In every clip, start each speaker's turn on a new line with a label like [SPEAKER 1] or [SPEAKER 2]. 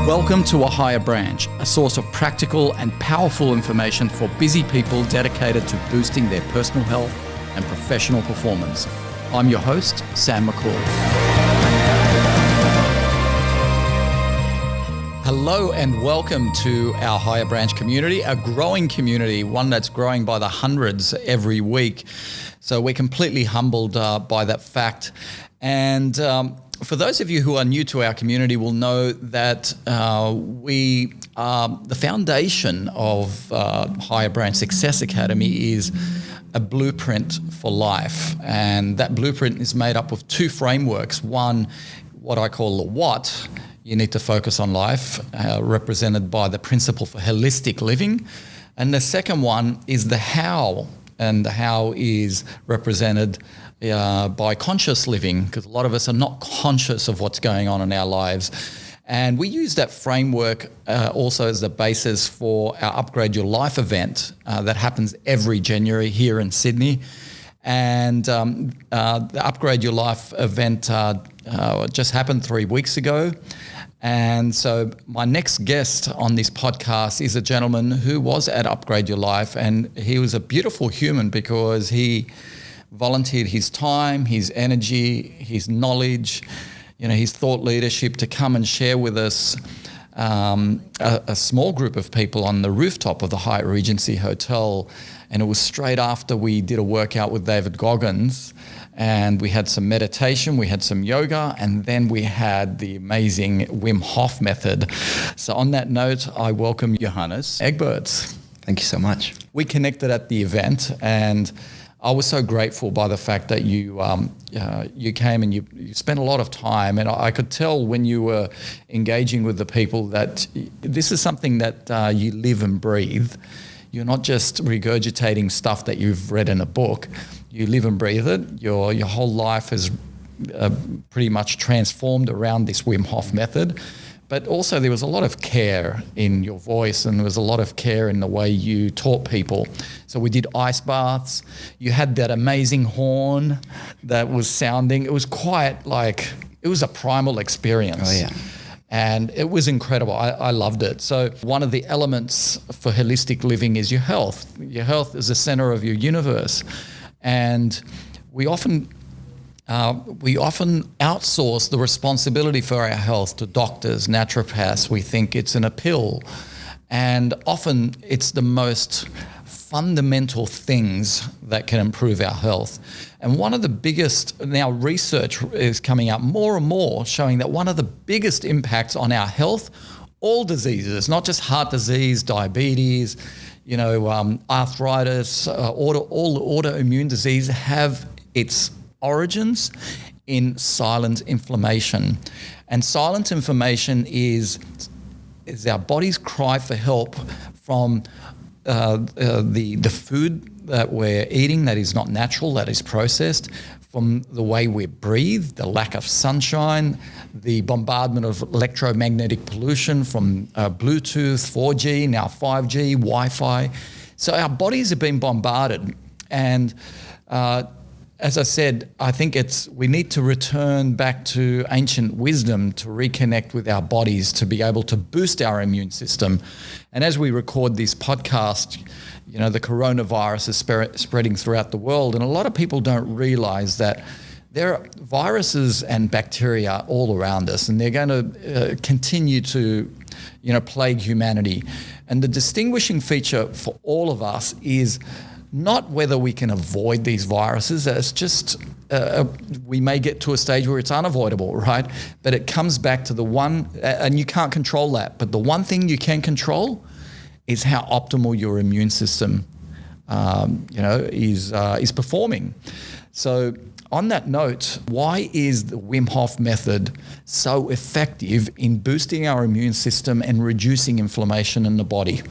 [SPEAKER 1] Welcome to A Higher Branch, a source of practical and powerful information for busy people dedicated to boosting their personal health and professional performance. I'm your host, Sam McCall. Hello and welcome to our Higher Branch community, a growing community, one that's growing by the hundreds every week. So we're completely humbled by that fact. And for those of you who are new to our community will know that we the foundation of Higher Branch Success Academy is a blueprint for life. And that blueprint is made up of two frameworks. One, what I call the what, you need to focus on life, represented by the principle for holistic living. And the second one is the how, and the how is represented by conscious living, because a lot of us are not conscious of what's going on in our lives. And we use that framework also as the basis for our Upgrade Your Life event that happens every January here in Sydney. And the Upgrade Your Life event just happened 3 weeks ago. And so my next guest on this podcast is a gentleman who was at Upgrade Your Life, and he was a beautiful human because he volunteered his time, his energy, his knowledge, his thought leadership to come and share with us a small group of people on the rooftop of the Hyatt Regency Hotel. And it was straight after we did a workout with David Goggins, and we had some meditation, we had some yoga, and then we had the amazing Wim Hoff method. So on that note, I welcome Johannes Egberts.
[SPEAKER 2] Thank you so much.
[SPEAKER 1] We connected at the event, and I was so grateful by the fact that you came and you spent a lot of time, and I could tell when you were engaging with the people that this is something that you live and breathe. You're not just regurgitating stuff that you've read in a book. You live and breathe it. Your whole life is pretty much transformed around this Wim Hof method. But also there was a lot of care in your voice, and there was a lot of care in the way you taught people. So we did ice baths. You had that amazing horn that was sounding. It was quite like, it was a primal experience.
[SPEAKER 2] Oh, yeah.
[SPEAKER 1] And it was incredible. I loved it. So one of the elements for holistic living is your health. Your health is the center of your universe. And we often outsource the responsibility for our health to doctors, naturopaths. We think it's in a pill. And often it's the most fundamental things that can improve our health. And one of the biggest, now research is coming out more and more showing that one of the biggest impacts on our health, all diseases, not just heart disease, diabetes, arthritis, all autoimmune disease have its origins in silent inflammation. And silent inflammation is our body's cry for help from the food that we're eating that is not natural, that is processed, from the way we breathe, the lack of sunshine, the bombardment of electromagnetic pollution from Bluetooth, 4G, now 5G, Wi-Fi. So our bodies have been bombarded. And as I said, I think we need to return back to ancient wisdom to reconnect with our bodies, to be able to boost our immune system. And as we record this podcast, the coronavirus is spreading throughout the world, and a lot of people don't realize that there are viruses and bacteria all around us, and they're going to continue to, plague humanity. And the distinguishing feature for all of us is not whether we can avoid these viruses. It's just we may get to a stage where it's unavoidable, right? But it comes back to the one, and you can't control that, but the one thing you can control is how optimal your immune system, is performing. So on that note, why is the Wim Hof method so effective in boosting our immune system and reducing inflammation in the body?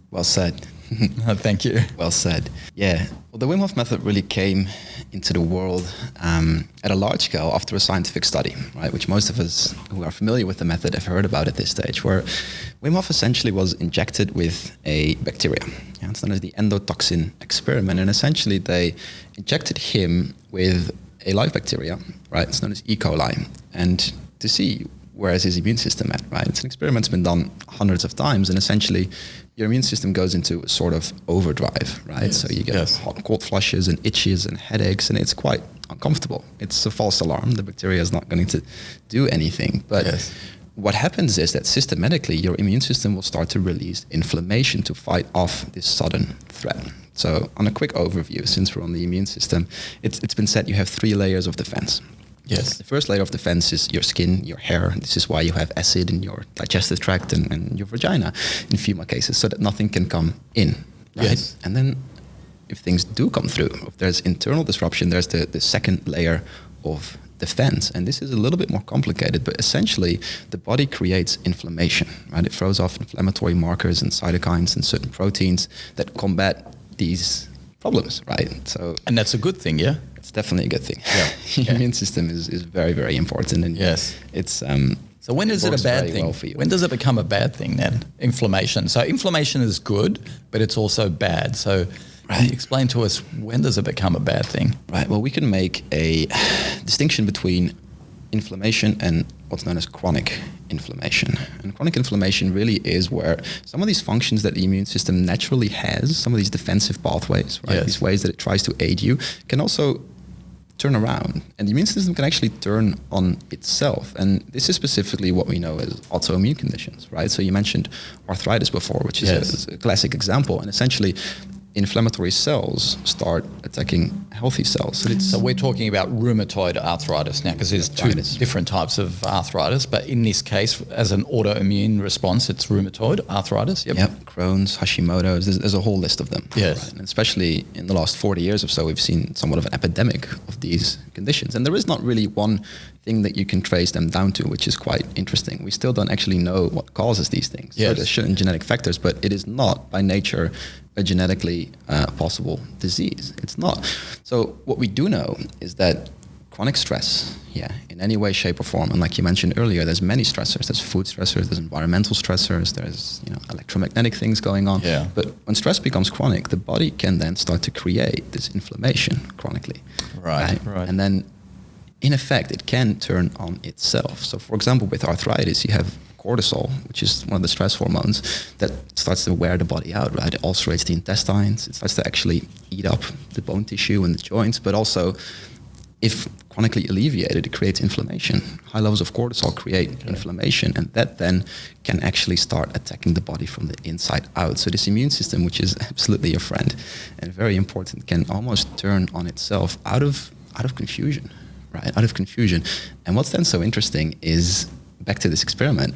[SPEAKER 2] Well said.
[SPEAKER 1] Thank you.
[SPEAKER 2] Well said. Yeah. Well, the Wim Hof method really came into the world at a large scale after a scientific study, right? Which most of us who are familiar with the method have heard about at this stage, where Wim Hof essentially was injected with a bacteria. Yeah, it's known as the endotoxin experiment. And essentially they injected him with a live bacteria, right? It's known as E. coli. And to see where is his immune system at, right? It's an experiment that's been done hundreds of times, and essentially your immune system goes into a sort of overdrive, right?
[SPEAKER 1] Yes.
[SPEAKER 2] So you get hot and cold flushes and itches and headaches, and it's quite uncomfortable. It's a false alarm. The bacteria is not going to do anything. But what happens is that systematically your immune system will start to release inflammation to fight off this sudden threat. So on a quick overview, since we're on the immune system, it's been said you have 3 layers of defense.
[SPEAKER 1] Yes.
[SPEAKER 2] The first layer of defense is your skin, your hair. This is why you have acid in your digestive tract and your vagina in female cases, so that nothing can come in. Right?
[SPEAKER 1] Yes.
[SPEAKER 2] And then if things do come through, if there's internal disruption, there's the second layer of defense. And this is a little bit more complicated, but essentially the body creates inflammation, right? It throws off inflammatory markers and cytokines and certain proteins that combat these problems, right? So,
[SPEAKER 1] And that's a good thing, yeah?
[SPEAKER 2] it's definitely a good thing.
[SPEAKER 1] Yeah.
[SPEAKER 2] Your immune system is very, very important. And it's
[SPEAKER 1] so when is it a bad thing?
[SPEAKER 2] Well for you.
[SPEAKER 1] When does it become a bad thing then? Inflammation. So inflammation is good, but it's also bad. So can you explain to us, when does it become a bad thing?
[SPEAKER 2] Right. Well, we can make a distinction between inflammation and what's known as chronic inflammation. And chronic inflammation really is where some of these functions that the immune system naturally has, some of these defensive pathways, right?
[SPEAKER 1] Yes.
[SPEAKER 2] These ways that it tries to aid you, can also turn around. And the immune system can actually turn on itself. And this is specifically what we know as autoimmune conditions, right? So you mentioned arthritis before, which is a classic example. And essentially, inflammatory cells start attacking healthy cells.
[SPEAKER 1] So we're talking about rheumatoid arthritis now, because there's 2 different types of arthritis. But in this case, as an autoimmune response, it's rheumatoid arthritis.
[SPEAKER 2] Yep. Crohn's, Hashimoto's, there's a whole list of them.
[SPEAKER 1] Yes.
[SPEAKER 2] Right? And especially in the last 40 years or so, we've seen somewhat of an epidemic of these conditions. And there is not really one thing that you can trace them down to, which is quite interesting. We still don't actually know what causes these things.
[SPEAKER 1] Yes.
[SPEAKER 2] So there's certain genetic factors, but it is not by nature a genetically possible disease. It's not. So what we do know is that chronic stress, in any way, shape or form, and like you mentioned earlier, there's many stressors. There's food stressors, there's environmental stressors, there's electromagnetic things going on.
[SPEAKER 1] Yeah.
[SPEAKER 2] But when stress becomes chronic, the body can then start to create this inflammation chronically.
[SPEAKER 1] Right.
[SPEAKER 2] And then in effect, it can turn on itself. So for example, with arthritis, you have cortisol, which is one of the stress hormones that starts to wear the body out, right? It ulcerates the intestines. It starts to actually eat up the bone tissue and the joints, but also if chronically alleviated, it creates inflammation. High levels of cortisol create inflammation, and that then can actually start attacking the body from the inside out. So this immune system, which is absolutely your friend and very important, can almost turn on itself out of confusion, right? Out of confusion. And what's then so interesting is back to this experiment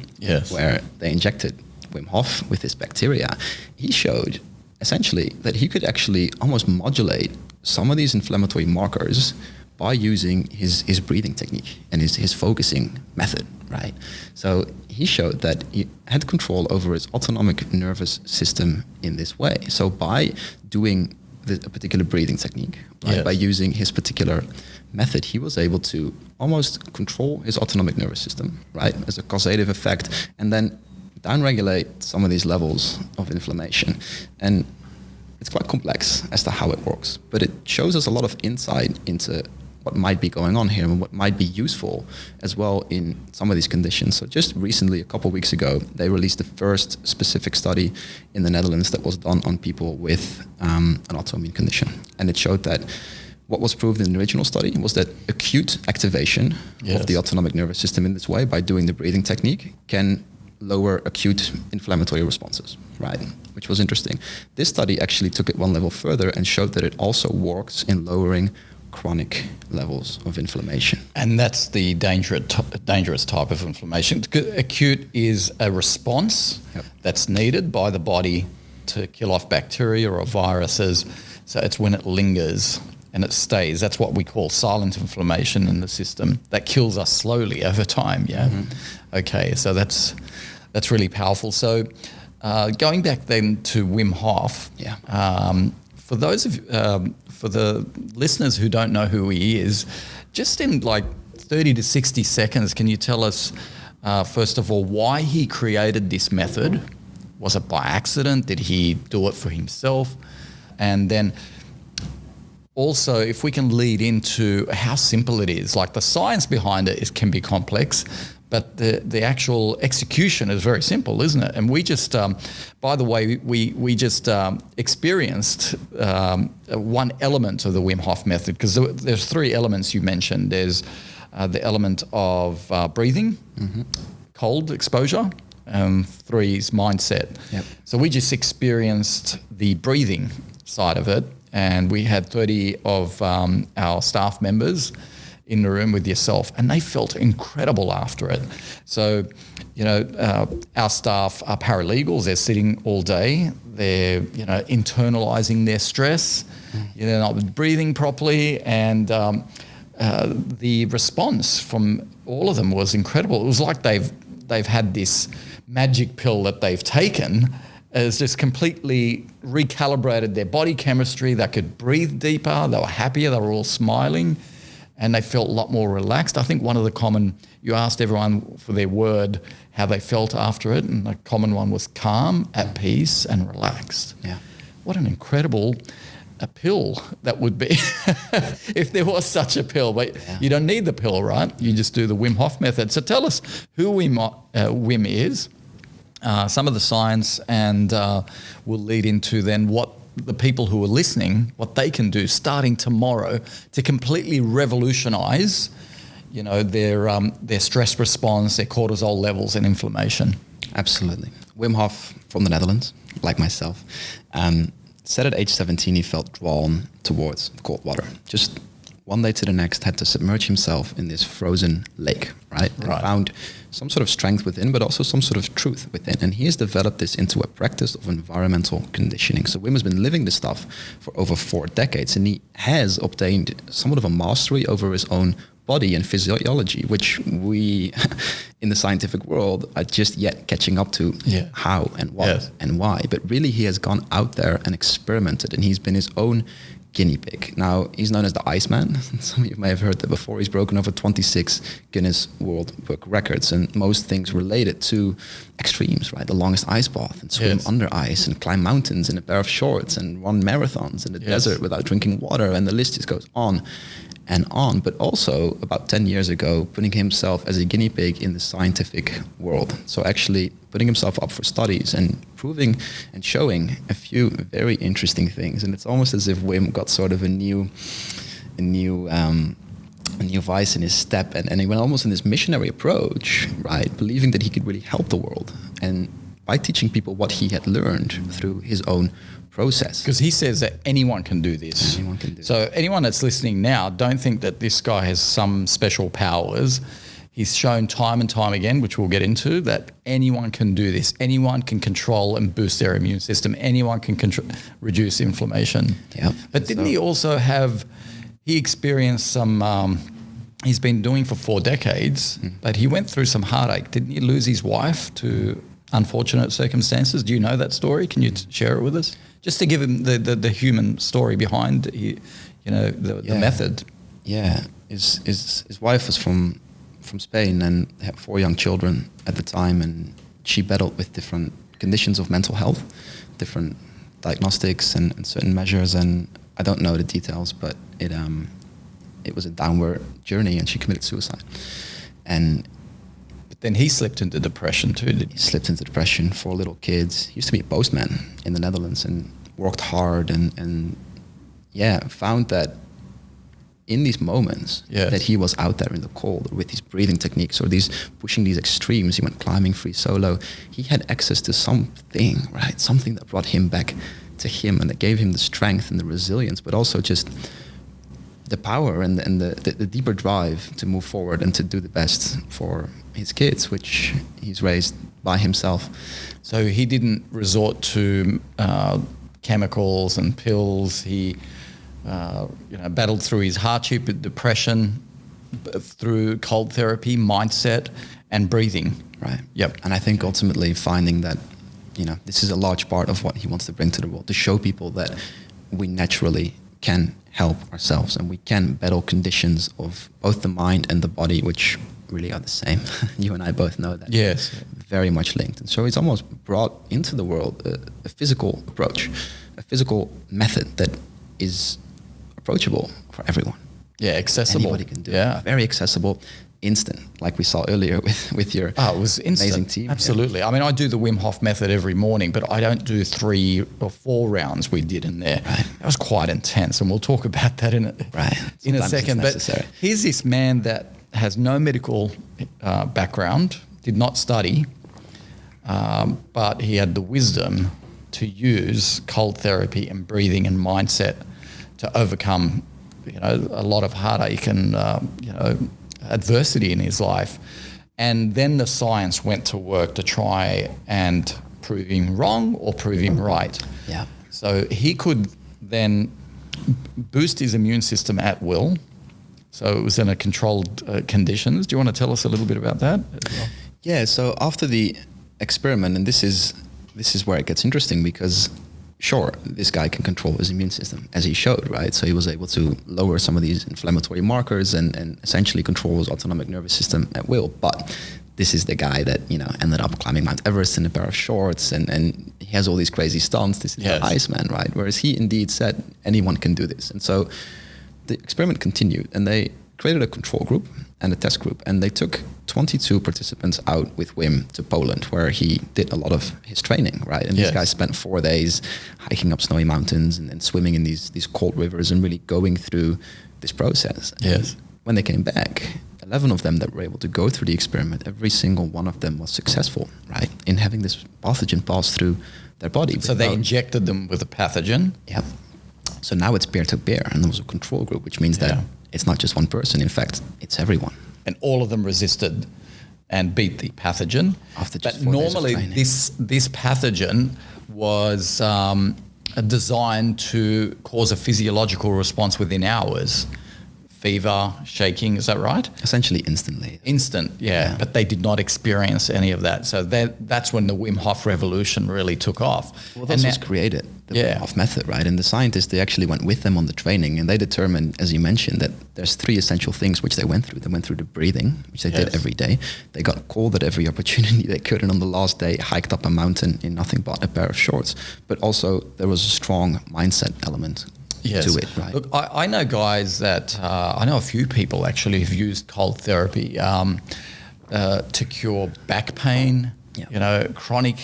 [SPEAKER 2] where they injected Wim Hof with this bacteria. He showed essentially that he could actually almost modulate some of these inflammatory markers by using his breathing technique and his focusing method, right? So he showed that he had control over his autonomic nervous system in this way. So by doing a particular breathing technique, right, by using his particular method, he was able to almost control his autonomic nervous system, right, as a causative effect, and then downregulate some of these levels of inflammation. And it's quite complex as to how it works, but it shows us a lot of insight into what might be going on here and what might be useful as well in some of these conditions. So just recently, a couple of weeks ago, they released the first specific study in the Netherlands that was done on people with an autoimmune condition. And it showed that what was proved in the original study was that acute activation of the autonomic nervous system in this way by doing the breathing technique can lower acute inflammatory responses, right? Which was interesting. This study actually took it one level further and showed that it also works in lowering chronic levels of inflammation.
[SPEAKER 1] And that's the dangerous type of inflammation. Acute is a response that's needed by the body to kill off bacteria or viruses. So it's when it lingers and it stays. That's what we call silent inflammation in the system that kills us slowly over time. Yeah. Mm-hmm. Okay. So that's really powerful. So going back then to Wim Hof. For those for the listeners who don't know who he is, just in like 30 to 60 seconds, can you tell us, first of all, why he created this method? Was it by accident? Did he do it for himself? And then also, if we can lead into how simple it is, like the science behind it can be complex, but the actual execution is very simple, isn't it? And we just, by the way, we just experienced one element of the Wim Hof method, because there's 3 elements you mentioned. There's the element of breathing, cold exposure, 3 is mindset.
[SPEAKER 2] Yep.
[SPEAKER 1] So we just experienced the breathing side of it, and we had 30 of our staff members in the room with yourself, and they felt incredible after it. So, our staff are paralegals. They're sitting all day. They're, internalizing their stress. They're not breathing properly, and the response from all of them was incredible. It was like they've had this magic pill that they've taken. Has just completely recalibrated their body chemistry. They could breathe deeper. They were happier. They were all smiling. And they felt a lot more relaxed. I think one of the common, you asked everyone for their word, how they felt after it, and the common one was calm, at peace, and relaxed.
[SPEAKER 2] Yeah.
[SPEAKER 1] What an incredible pill that would be if there was such a pill. But you don't need the pill, right? You just do the Wim Hof method. So tell us who Wim is, some of the science, and we'll lead into then what the people who are listening, what they can do starting tomorrow to completely revolutionize, their stress response, their cortisol levels and inflammation.
[SPEAKER 2] Absolutely. Wim Hof from the Netherlands, like myself, said at age 17 he felt drawn towards cold water. Just one day to the next had to submerge himself in this frozen lake, right? And found some sort of strength within, but also some sort of truth within. And he has developed this into a practice of environmental conditioning. So Wim has been living this stuff for over 4 decades, and he has obtained somewhat of a mastery over his own body and physiology, which we in the scientific world are just yet catching up to how and what and why. But really he has gone out there and experimented, and he's been his own guinea pig. Now, he's known as the Iceman. Some of you may have heard that before. He's broken over 26 Guinness World Book records, and most things related to extremes, right? The longest ice bath, and swim under ice, and climb mountains in a pair of shorts, and run marathons in the desert without drinking water, and the list just goes on and on. But also, about 10 years ago, putting himself as a guinea pig in the scientific world. So actually putting himself up for studies and proving and showing a few very interesting things. And it's almost as if Wim got sort of a new vice in his step, and he went almost in this missionary approach, right? Believing that he could really help the world, and by teaching people what he had learned through his own process.
[SPEAKER 1] Because he says that anyone can do this.
[SPEAKER 2] Anyone can do it.
[SPEAKER 1] So anyone that's listening now, don't think that this guy has some special powers. He's shown time and time again, which we'll get into, that anyone can do this. Anyone can control and boost their immune system. Anyone can reduce inflammation.
[SPEAKER 2] Yeah.
[SPEAKER 1] But didn't he also he experienced some, he's been doing for 4 decades, but he went through some heartache. Didn't he lose his wife to unfortunate circumstances? Do you know that story? Can you share it with us? Just to give him the human story behind, the method.
[SPEAKER 2] Yeah. His wife was from Spain, and they had 4 young children at the time, and she battled with different conditions of mental health, different diagnostics and certain measures, and I don't know the details, but it was a downward journey, and she committed suicide.
[SPEAKER 1] But then he slipped into depression too, didn't he?
[SPEAKER 2] He slipped into depression, 4 little kids. He used to be a postman in the Netherlands and worked hard and found that in these moments that he was out there in the cold with these breathing techniques or pushing these extremes, he went climbing free solo, he had access to something, right? Something that brought him back to him, and that gave him the strength and the resilience, but also just the power and the deeper drive to move forward and to do the best for his kids, which he's raised by himself.
[SPEAKER 1] So he didn't resort to chemicals and pills. He battled through his hardship, depression, through cold therapy, mindset, and breathing.
[SPEAKER 2] Right.
[SPEAKER 1] Yep.
[SPEAKER 2] And I think ultimately finding that, this is a large part of what he wants to bring to the world, to show people that we naturally can help ourselves, and we can battle conditions of both the mind and the body, which really are the same. You and I both know that.
[SPEAKER 1] Yes.
[SPEAKER 2] Very much linked. And so he's almost brought into the world a physical approach, a physical method that is approachable for everyone.
[SPEAKER 1] Yeah, accessible.
[SPEAKER 2] Anybody can do
[SPEAKER 1] it.
[SPEAKER 2] Very accessible, instant, like we saw earlier with your
[SPEAKER 1] it was instant.
[SPEAKER 2] amazing team.
[SPEAKER 1] Absolutely. I mean, I do the Wim Hof method every morning, but I don't do 3 or 4 rounds we did in there.
[SPEAKER 2] Right.
[SPEAKER 1] That was quite intense, and we'll talk about that in a second. But here's this man that has no medical background, did not study, but he had the wisdom to use cold therapy and breathing and mindset to overcome, a lot of heartache and, adversity in his life. And then the science went to work to try and prove him wrong or prove him right.
[SPEAKER 2] Yeah.
[SPEAKER 1] So he could then boost his immune system at will. So it was in a controlled conditions. Do you want to tell us a little bit about that as well?
[SPEAKER 2] Yeah. So after the experiment, and this is where it gets interesting, because sure, this guy can control his immune system, as he showed, right? So he was able to lower some of these inflammatory markers and essentially control his autonomic nervous system at will. But this is the guy that, ended up climbing Mount Everest in a pair of shorts, and he has all these crazy stunts. This is the Iceman, right? Whereas he indeed said anyone can do this. And so the experiment continued, and they created a control group and a test group, and they took 22 participants out with Wim to Poland, where he did a lot of his training, right? And these guys spent 4 days hiking up snowy mountains and swimming in these cold rivers and really going through this process.
[SPEAKER 1] Yes.
[SPEAKER 2] And when they came back, 11 of them that were able to go through the experiment, every single one of them was successful, right, in having this pathogen pass through their body.
[SPEAKER 1] So they injected them with a pathogen.
[SPEAKER 2] Yeah. So now it's peer-to-peer, and there was a control group, which means that it's not just one person. In fact, it's everyone.
[SPEAKER 1] And all of them resisted and beat the pathogen.
[SPEAKER 2] After just
[SPEAKER 1] but
[SPEAKER 2] 4 days of
[SPEAKER 1] normally
[SPEAKER 2] training.
[SPEAKER 1] this pathogen was designed to cause a physiological response within hours. Fever, shaking, is that right?
[SPEAKER 2] Essentially instantly.
[SPEAKER 1] Instant, yeah. But they did not experience any of that. So that's when the Wim Hof revolution really took off.
[SPEAKER 2] Well, that's what's created, the Wim Hof method, right? And the scientists, they actually went with them on the training, and they determined, as you mentioned, that there's 3 essential things which they went through. They went through the breathing, which they did every day. They got cold at every opportunity they could, and on the last day, hiked up a mountain in nothing but a pair of shorts. But also, there was a strong mindset element to it, right?
[SPEAKER 1] Look, I know guys that, I know a few people actually who've used cold therapy to cure back pain, chronic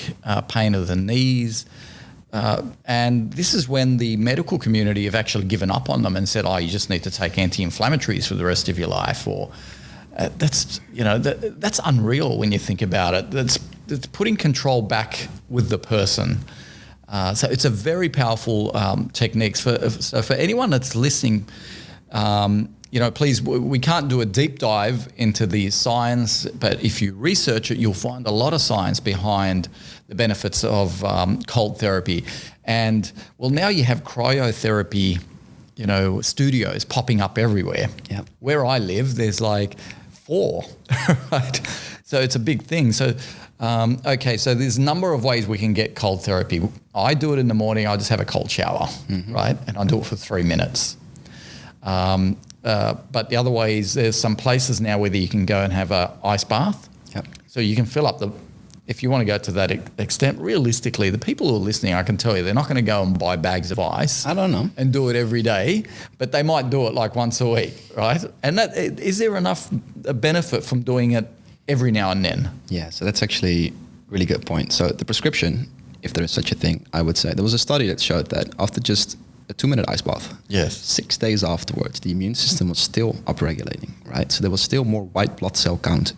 [SPEAKER 1] pain of the knees. And this is when the medical community have actually given up on them and said, you just need to take anti-inflammatories for the rest of your life. Or that's unreal when you think about it. That's putting control back with the person. So it's a very powerful technique. So for anyone that's listening, please, we can't do a deep dive into the science, but if you research it, you'll find a lot of science behind the benefits of cold therapy. And well, now you have cryotherapy, studios popping up everywhere.
[SPEAKER 2] Yep.
[SPEAKER 1] Where I live, there's like 4, right? So it's a big thing. So, so there's a number of ways we can get cold therapy. I do it in the morning. I just have a cold shower, right? And I do it for 3 minutes. But the other way is there's some places now where you can go and have an ice bath.
[SPEAKER 2] Yep.
[SPEAKER 1] So you can fill up if you want to go to that extent, realistically, the people who are listening, I can tell you, they're not going to go and buy bags of ice.
[SPEAKER 2] I don't know.
[SPEAKER 1] And do it every day, but they might do it like once a week, right? And is there enough benefit from doing it every now and then?
[SPEAKER 2] Yeah, so that's actually a really good point. So the prescription, if there is such a thing, I would say, there was a study that showed that after just a 2-minute ice bath, 6 days afterwards, the immune system was still upregulating, right? So there was still more white blood cell count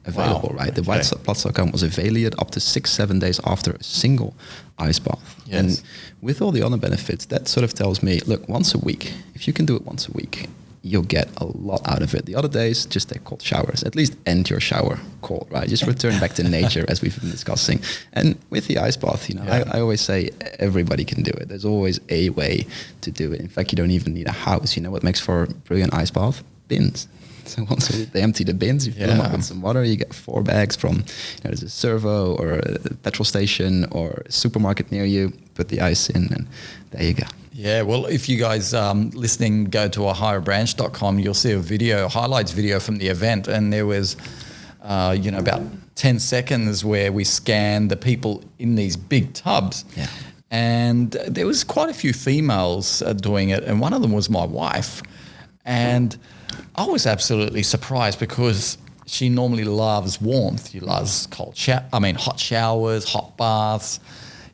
[SPEAKER 2] available, right? The white blood cell count was evaluated up to 6-7 days after a single ice bath.
[SPEAKER 1] Yes.
[SPEAKER 2] And with all the other benefits, that sort of tells me, look, once a week, if you can do it once a week, you'll get a lot out of it. The other days, just take cold showers. At least end your shower cold, right? Just return back to nature, as we've been discussing. And with the ice bath, I always say everybody can do it. There's always a way to do it. In fact, you don't even need a house. You know what makes for a brilliant ice bath? Bins. So once they empty the bins, you fill them up with some water. You get 4 bags from there's a servo or a petrol station or a supermarket near you. Put the ice in, and there you go.
[SPEAKER 1] Yeah, well, if you guys listening go to ahigherbranch.com, you'll see a highlights video from the event, and there was, about 10 seconds where we scanned the people in these big tubs.
[SPEAKER 2] Yeah.
[SPEAKER 1] And there was quite a few females doing it, and one of them was my wife. And I was absolutely surprised because she normally loves warmth. She loves hot showers, hot baths.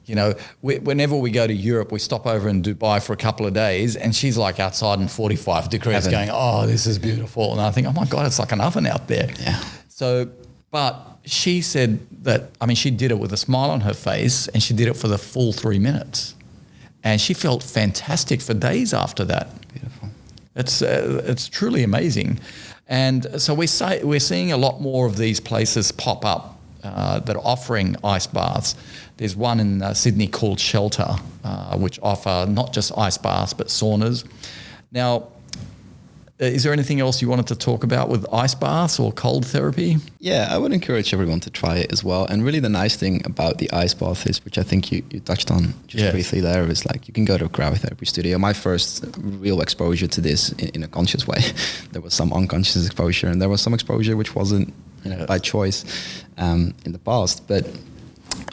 [SPEAKER 1] You know, whenever we go to Europe, we stop over in Dubai for a couple of days, and she's like outside in 45 degrees going, oh, this is beautiful. And I think, oh my God, it's like an oven out there.
[SPEAKER 2] Yeah.
[SPEAKER 1] So, but she said that, she did it with a smile on her face, and she did it for the full 3 minutes. And she felt fantastic for days after that.
[SPEAKER 2] Beautiful.
[SPEAKER 1] It's truly amazing. And so we're seeing a lot more of these places pop up that are offering ice baths. There's one in Sydney called Shelter, which offer not just ice baths, but saunas. Now, is there anything else you wanted to talk about with ice baths or cold therapy?
[SPEAKER 2] Yeah, I would encourage everyone to try it as well. And really the nice thing about the ice bath is, which I think you touched on just briefly there, is like you can go to a cryotherapy studio. My first real exposure to this in a conscious way, there was some unconscious exposure, and there was some exposure which wasn't by choice in the past, but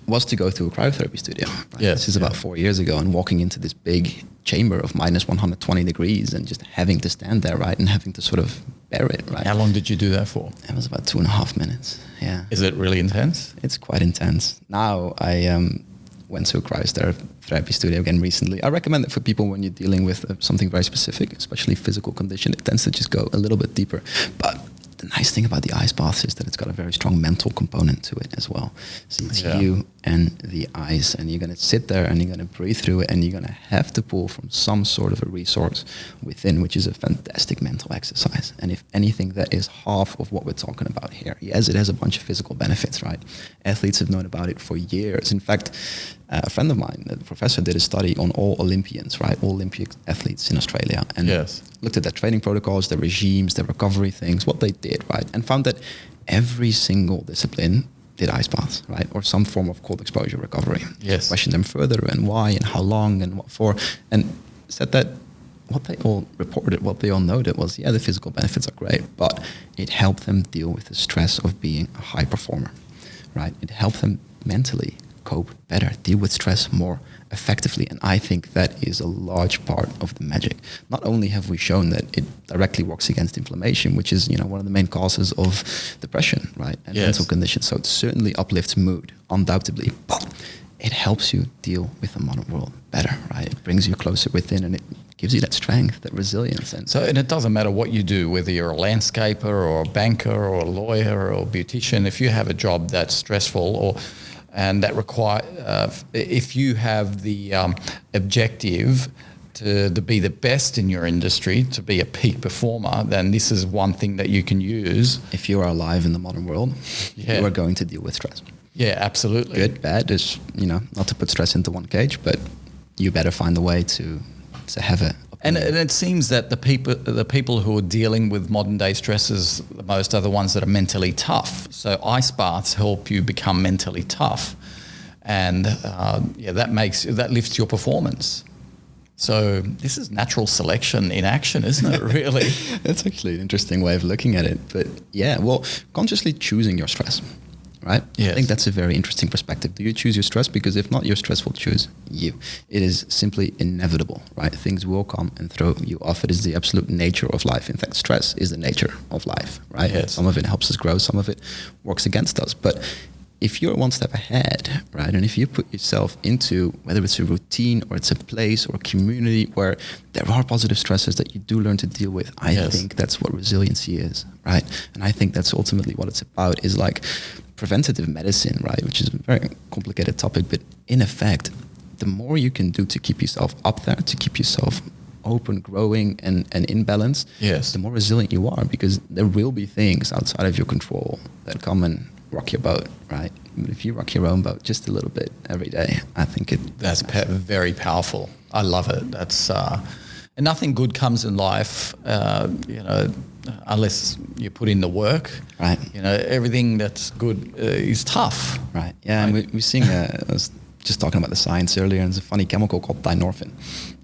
[SPEAKER 2] was to go to a cryotherapy studio. Right? This is about 4 years ago, and walking into this big chamber of minus 120 degrees and just having to stand there, right, and having to sort of bear it, right.
[SPEAKER 1] How long did you do that for?
[SPEAKER 2] It was about 2.5 minutes. Yeah.
[SPEAKER 1] Is it really intense?
[SPEAKER 2] It's quite intense. Now I went to a cryotherapy studio again recently. I recommend it for people when you're dealing with something very specific, especially physical condition. It tends to just go a little bit deeper, but the nice thing about the ice bath is that it's got a very strong mental component to it as well. So it's you and the ice, and you're going to sit there and you're going to breathe through it, and you're going to have to pull from some sort of a resource within, which is a fantastic mental exercise. And if anything, that is half of what we're talking about here. Yes, it has a bunch of physical benefits, right? Athletes have known about it for years. In fact, a friend of mine, a professor, did a study on all Olympians, right? All Olympic athletes in Australia, and looked at their training protocols, their regimes, their recovery things, what they did, right? And found that every single discipline did ice baths, right? Or some form of cold exposure recovery.
[SPEAKER 1] Yes.
[SPEAKER 2] Questioned them further and why and how long and what for, and said that what they all reported, what they all noted was, the physical benefits are great, but it helped them deal with the stress of being a high performer, right? It helped them mentally cope better, deal with stress more effectively. And I think that is a large part of the magic. Not only have we shown that it directly works against inflammation, which is, one of the main causes of depression, right? And mental conditions. So it certainly uplifts mood, undoubtedly, but it helps you deal with the modern world better, right? It brings you closer within, and it gives you that strength, that resilience.
[SPEAKER 1] And it doesn't matter what you do, whether you're a landscaper or a banker or a lawyer or a beautician, if you have a job that's stressful and that if you have the objective to be the best in your industry, to be a peak performer, then this is one thing that you can use.
[SPEAKER 2] If you are alive in the modern world, you are going to deal with stress.
[SPEAKER 1] Yeah, absolutely.
[SPEAKER 2] Good, bad is, not to put stress into one cage, but you better find a way to have it.
[SPEAKER 1] And it seems that the people who are dealing with modern day stresses the most are the ones that are mentally tough. So ice baths help you become mentally tough, and that lifts your performance. So this is natural selection in action, isn't it? Really,
[SPEAKER 2] that's actually an interesting way of looking at it. But consciously choosing your stress. Right?
[SPEAKER 1] Yes.
[SPEAKER 2] I think that's a very interesting perspective. Do you choose your stress? Because if not, your stress will choose you. It is simply inevitable, right? Things will come and throw you off. It is the absolute nature of life. In fact, stress is the nature of life, right?
[SPEAKER 1] Yes.
[SPEAKER 2] Some of it helps us grow, some of it works against us. But if you're one step ahead, right, and if you put yourself into, whether it's a routine or it's a place or a community where there are positive stresses that you do learn to deal with, I think that's what resiliency is, right? And I think that's ultimately what it's about, is like preventative medicine, right, which is a very complicated topic, but in effect, the more you can do to keep yourself up there, to keep yourself open, growing, and in balance, the more resilient you are, because there will be things outside of your control that come and rock your boat, right? But if you rock your own boat just a little bit every day, I think
[SPEAKER 1] that's very powerful. I love it. That's and nothing good comes in life, unless you put in the work.
[SPEAKER 2] Right.
[SPEAKER 1] Everything that's good is tough.
[SPEAKER 2] Right. Yeah, right? And we're seeing. I was just talking about the science earlier, and there's a funny chemical called dynorphin.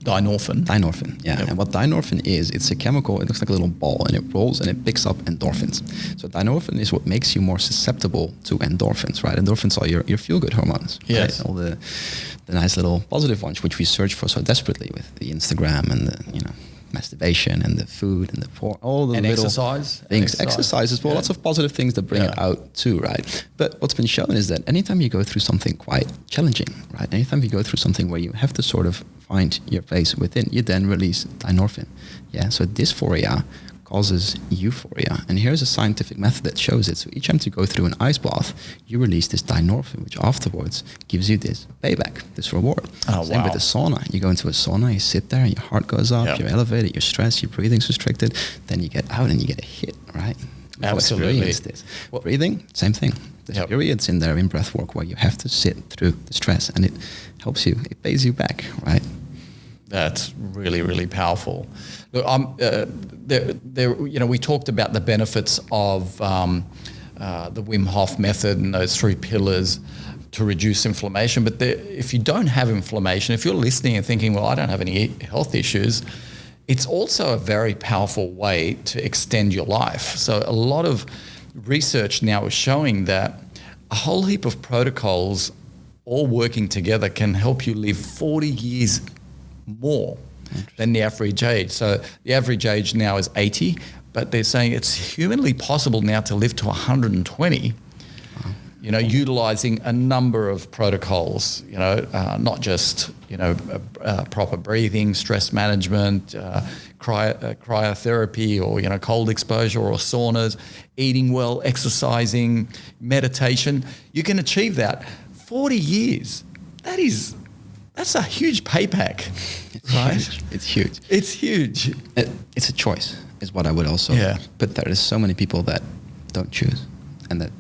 [SPEAKER 2] Dynorphin, yeah. Yep. And what dynorphin is, it's a chemical, it looks like a little ball, and it rolls and it picks up endorphins. So dynorphin is what makes you more susceptible to endorphins, right? Endorphins are your feel-good hormones.
[SPEAKER 1] Yes.
[SPEAKER 2] Right? All the nice little positive ones, which we search for so desperately with the Instagram and the, masturbation and the food and the porn, all the
[SPEAKER 1] and
[SPEAKER 2] little exercise
[SPEAKER 1] things.
[SPEAKER 2] Exercise as well, lots of positive things that bring it out too, right? But what's been shown is that anytime you go through something quite challenging, right? Anytime you go through something where you have to sort of find your place within, you then release dynorphin. Yeah, so dysphoria causes euphoria. And here's a scientific method that shows it. So each time you go through an ice bath, you release this dynorphin, which afterwards gives you this payback, this reward. Same with the sauna. You go into a sauna, you sit there, and your heart goes up, you're elevated, you're stressed, your breathing's restricted. Then you get out and you get a hit, right?
[SPEAKER 1] Absolutely.
[SPEAKER 2] This. Breathing, same thing. There's periods in there in breath work where you have to sit through the stress, and it helps you, it pays you back, right?
[SPEAKER 1] That's really, really powerful. Look, we talked about the benefits of the Wim Hof method and those 3 pillars to reduce inflammation. But if you don't have inflammation, if you're listening and thinking, well, I don't have any health issues, it's also a very powerful way to extend your life. So a lot of research now is showing that a whole heap of protocols all working together can help you live 40 years more than the average age. So the average age now is 80, but they're saying it's humanly possible now to live to 120, utilizing a number of protocols, not just, proper breathing, stress management, cryotherapy or, cold exposure or saunas, eating well, exercising, meditation. You can achieve that. 40 years. That's a huge payback, right?
[SPEAKER 2] It's huge.
[SPEAKER 1] It's huge.
[SPEAKER 2] It's a choice, is what I would also put there. There's so many people that don't choose and that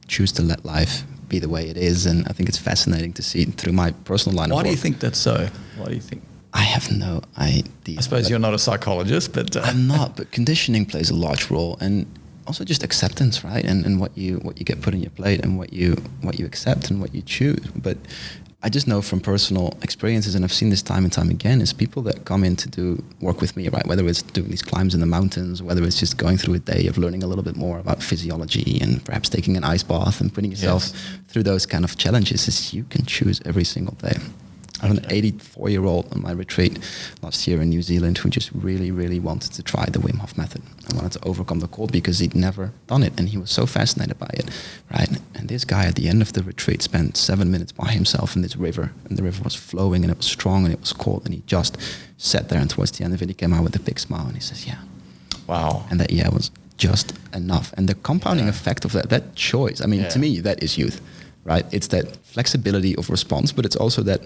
[SPEAKER 2] choose to let life be the way it is. And I think it's fascinating to see through my personal line of work.
[SPEAKER 1] Why do you think that's so? Why do you think?
[SPEAKER 2] I have no idea.
[SPEAKER 1] I suppose you're not a psychologist, but...
[SPEAKER 2] I'm not, but conditioning plays a large role. And also just acceptance, right? And what you get put on your plate and what you accept and what you choose. But I just know from personal experiences, and I've seen this time and time again, is people that come in to do work with me, right? Whether it's doing these climbs in the mountains, whether it's just going through a day of learning a little bit more about physiology and perhaps taking an ice bath and putting yourself through those kind of challenges, is you can choose every single day. I have an 84-year-old on my retreat last year in New Zealand who just really, really wanted to try the Wim Hof method and wanted to overcome the cold because he'd never done it, and he was so fascinated by it, right? And this guy at the end of the retreat spent 7 minutes by himself in this river, and the river was flowing and it was strong and it was cold, and he just sat there, and towards the end of it he came out with a big smile and he says, wow. And that was just enough. And the compounding effect of that choice, I mean, to me, that is youth, right? It's that flexibility of response, but it's also that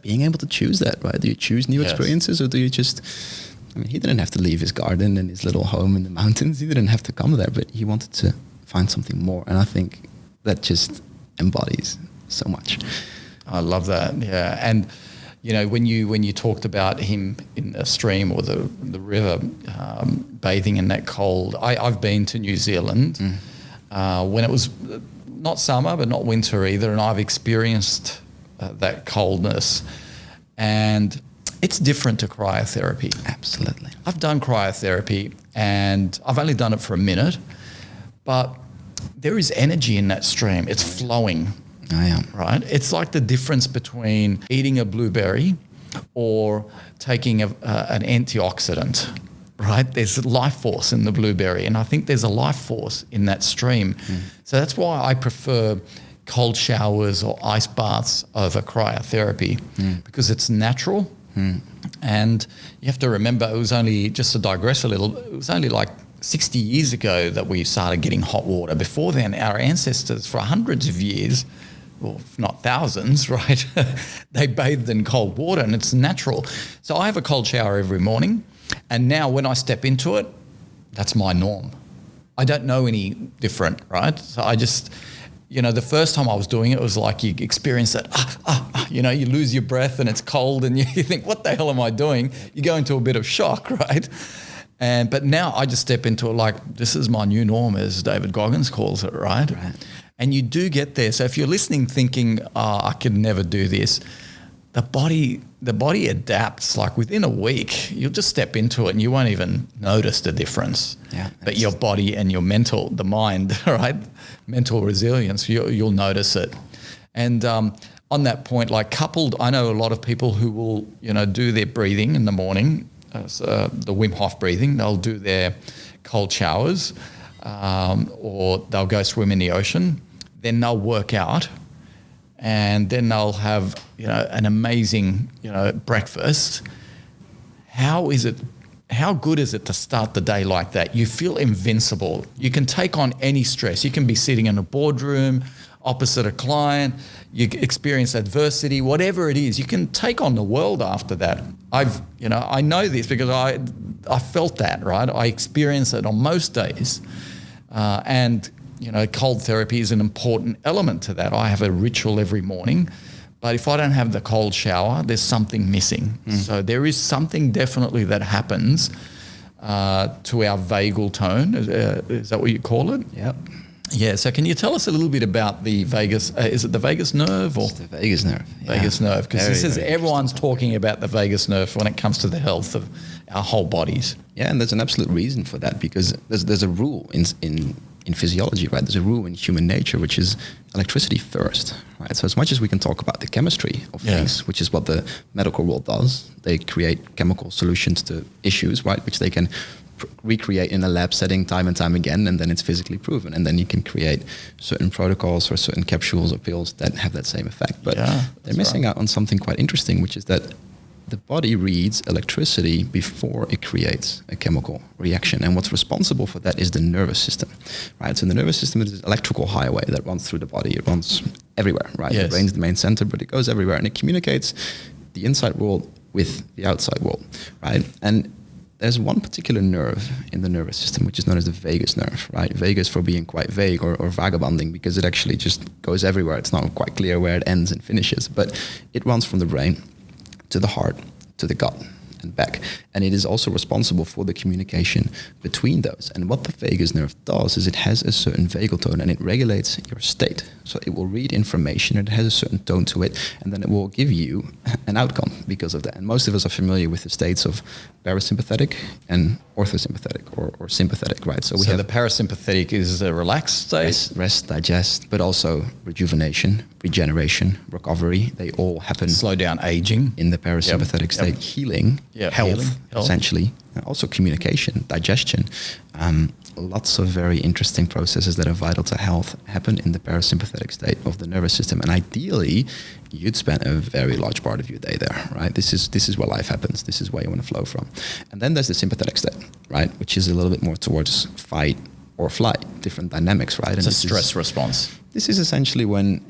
[SPEAKER 2] being able to choose that, right? Do you choose new experiences, or do you just... I mean, he didn't have to leave his garden and his little home in the mountains. He didn't have to come there, but he wanted to find something more. And I think that just embodies so much.
[SPEAKER 1] I love that, And, when you talked about him in the stream or the river, bathing in that cold, I've been to New Zealand when it was not summer, but not winter either, and I've experienced that coldness, and it's different to cryotherapy.
[SPEAKER 2] Absolutely.
[SPEAKER 1] I've done cryotherapy and I've only done it for a minute, but there is energy in that stream. It's flowing. Right? It's like the difference between eating a blueberry or taking an antioxidant, right? There's life force in the blueberry, and I think there's a life force in that stream. So that's why I prefer cold showers or ice baths over cryotherapy, because it's natural. And you have to remember, it was only, just to digress a little, it was only like 60 years ago that we started getting hot water. Before then, our ancestors for hundreds of years, well, if not thousands, right, they bathed in cold water, and it's natural. So I have a cold shower every morning, and now when I step into it, that's my norm. I don't know any different, right? So I just... the first time I was doing it was like you experience that, you lose your breath and it's cold and you think, what the hell am I doing? You go into a bit of shock, right? But now I just step into it like, this is my new norm, as David Goggins calls it, right? And you do get there. So if you're listening thinking, I could never do this, the body adapts. Like within a week, you'll just step into it and you won't even notice the difference. But your body and your the mind, right? Mental resilience, you'll notice it. And on that point, like coupled, I know a lot of people who will, do their breathing in the morning the Wim Hof breathing. They'll do their cold showers, or they'll go swim in the ocean. Then they'll work out, and then they'll have an amazing breakfast. How good is it to start the day like that? You feel invincible. You can take on any stress. You can be sitting in a boardroom opposite a client. You experience adversity, whatever it is. You can take on the world after that. I know this because I felt that, right? I experience it on most days. And cold therapy is an important element to that. I have a ritual every morning. But if I don't have the cold shower, there's something missing. So there is something definitely that happens to our vagal tone. Is that what you call it?
[SPEAKER 2] Yep.
[SPEAKER 1] Yeah. So can you tell us a little bit about the vagus? Is it the vagus nerve or
[SPEAKER 2] it's the vagus nerve?
[SPEAKER 1] Vagus nerve, because everyone's talking about the vagus nerve when it comes to the health of our whole bodies.
[SPEAKER 2] Yeah, and there's an absolute reason for that, because there's a rule in physiology, right? There's a rule in human nature, which is electricity first, right? So as much as we can talk about the chemistry of things, which is what the medical world does, they create chemical solutions to issues, right? Which they can recreate in a lab setting time and time again, and then it's physically proven. And then you can create certain protocols or certain capsules or pills that have that same effect. But they're missing out on something quite interesting, which is that the body reads electricity before it creates a chemical reaction. And what's responsible for that is the nervous system, right? So the nervous system is an electrical highway that runs through the body. It runs everywhere, right? The brain's the main center, but it goes everywhere, and it communicates the inside world with the outside world, right? And there's one particular nerve in the nervous system, which is known as the vagus nerve, right? Vagus for being quite vague or vagabonding, because it actually just goes everywhere. It's not quite clear where it ends and finishes, but it runs from the brain to the heart, to the gut, and back. And it is also responsible for the communication between those. And what the vagus nerve does is it has a certain vagal tone, and it regulates your state. So it will read information, and it has a certain tone to it, and then it will give you an outcome because of that. And most of us are familiar with the states of parasympathetic and orthosympathetic or sympathetic, right?
[SPEAKER 1] So the parasympathetic is a relaxed state?
[SPEAKER 2] Rest, digest, but also rejuvenation, regeneration, recovery. They all happen.
[SPEAKER 1] Slow down aging.
[SPEAKER 2] In the parasympathetic state. Healing, health, essentially. And also communication, digestion. Lots of very interesting processes that are vital to health happen in the parasympathetic state of the nervous system. And ideally, you'd spend a very large part of your day there, right? This is where life happens. This is where you want to flow from. And then there's the sympathetic state, right? Which is a little bit more towards fight or flight, different dynamics, right?
[SPEAKER 1] It's a stress response.
[SPEAKER 2] This is essentially when,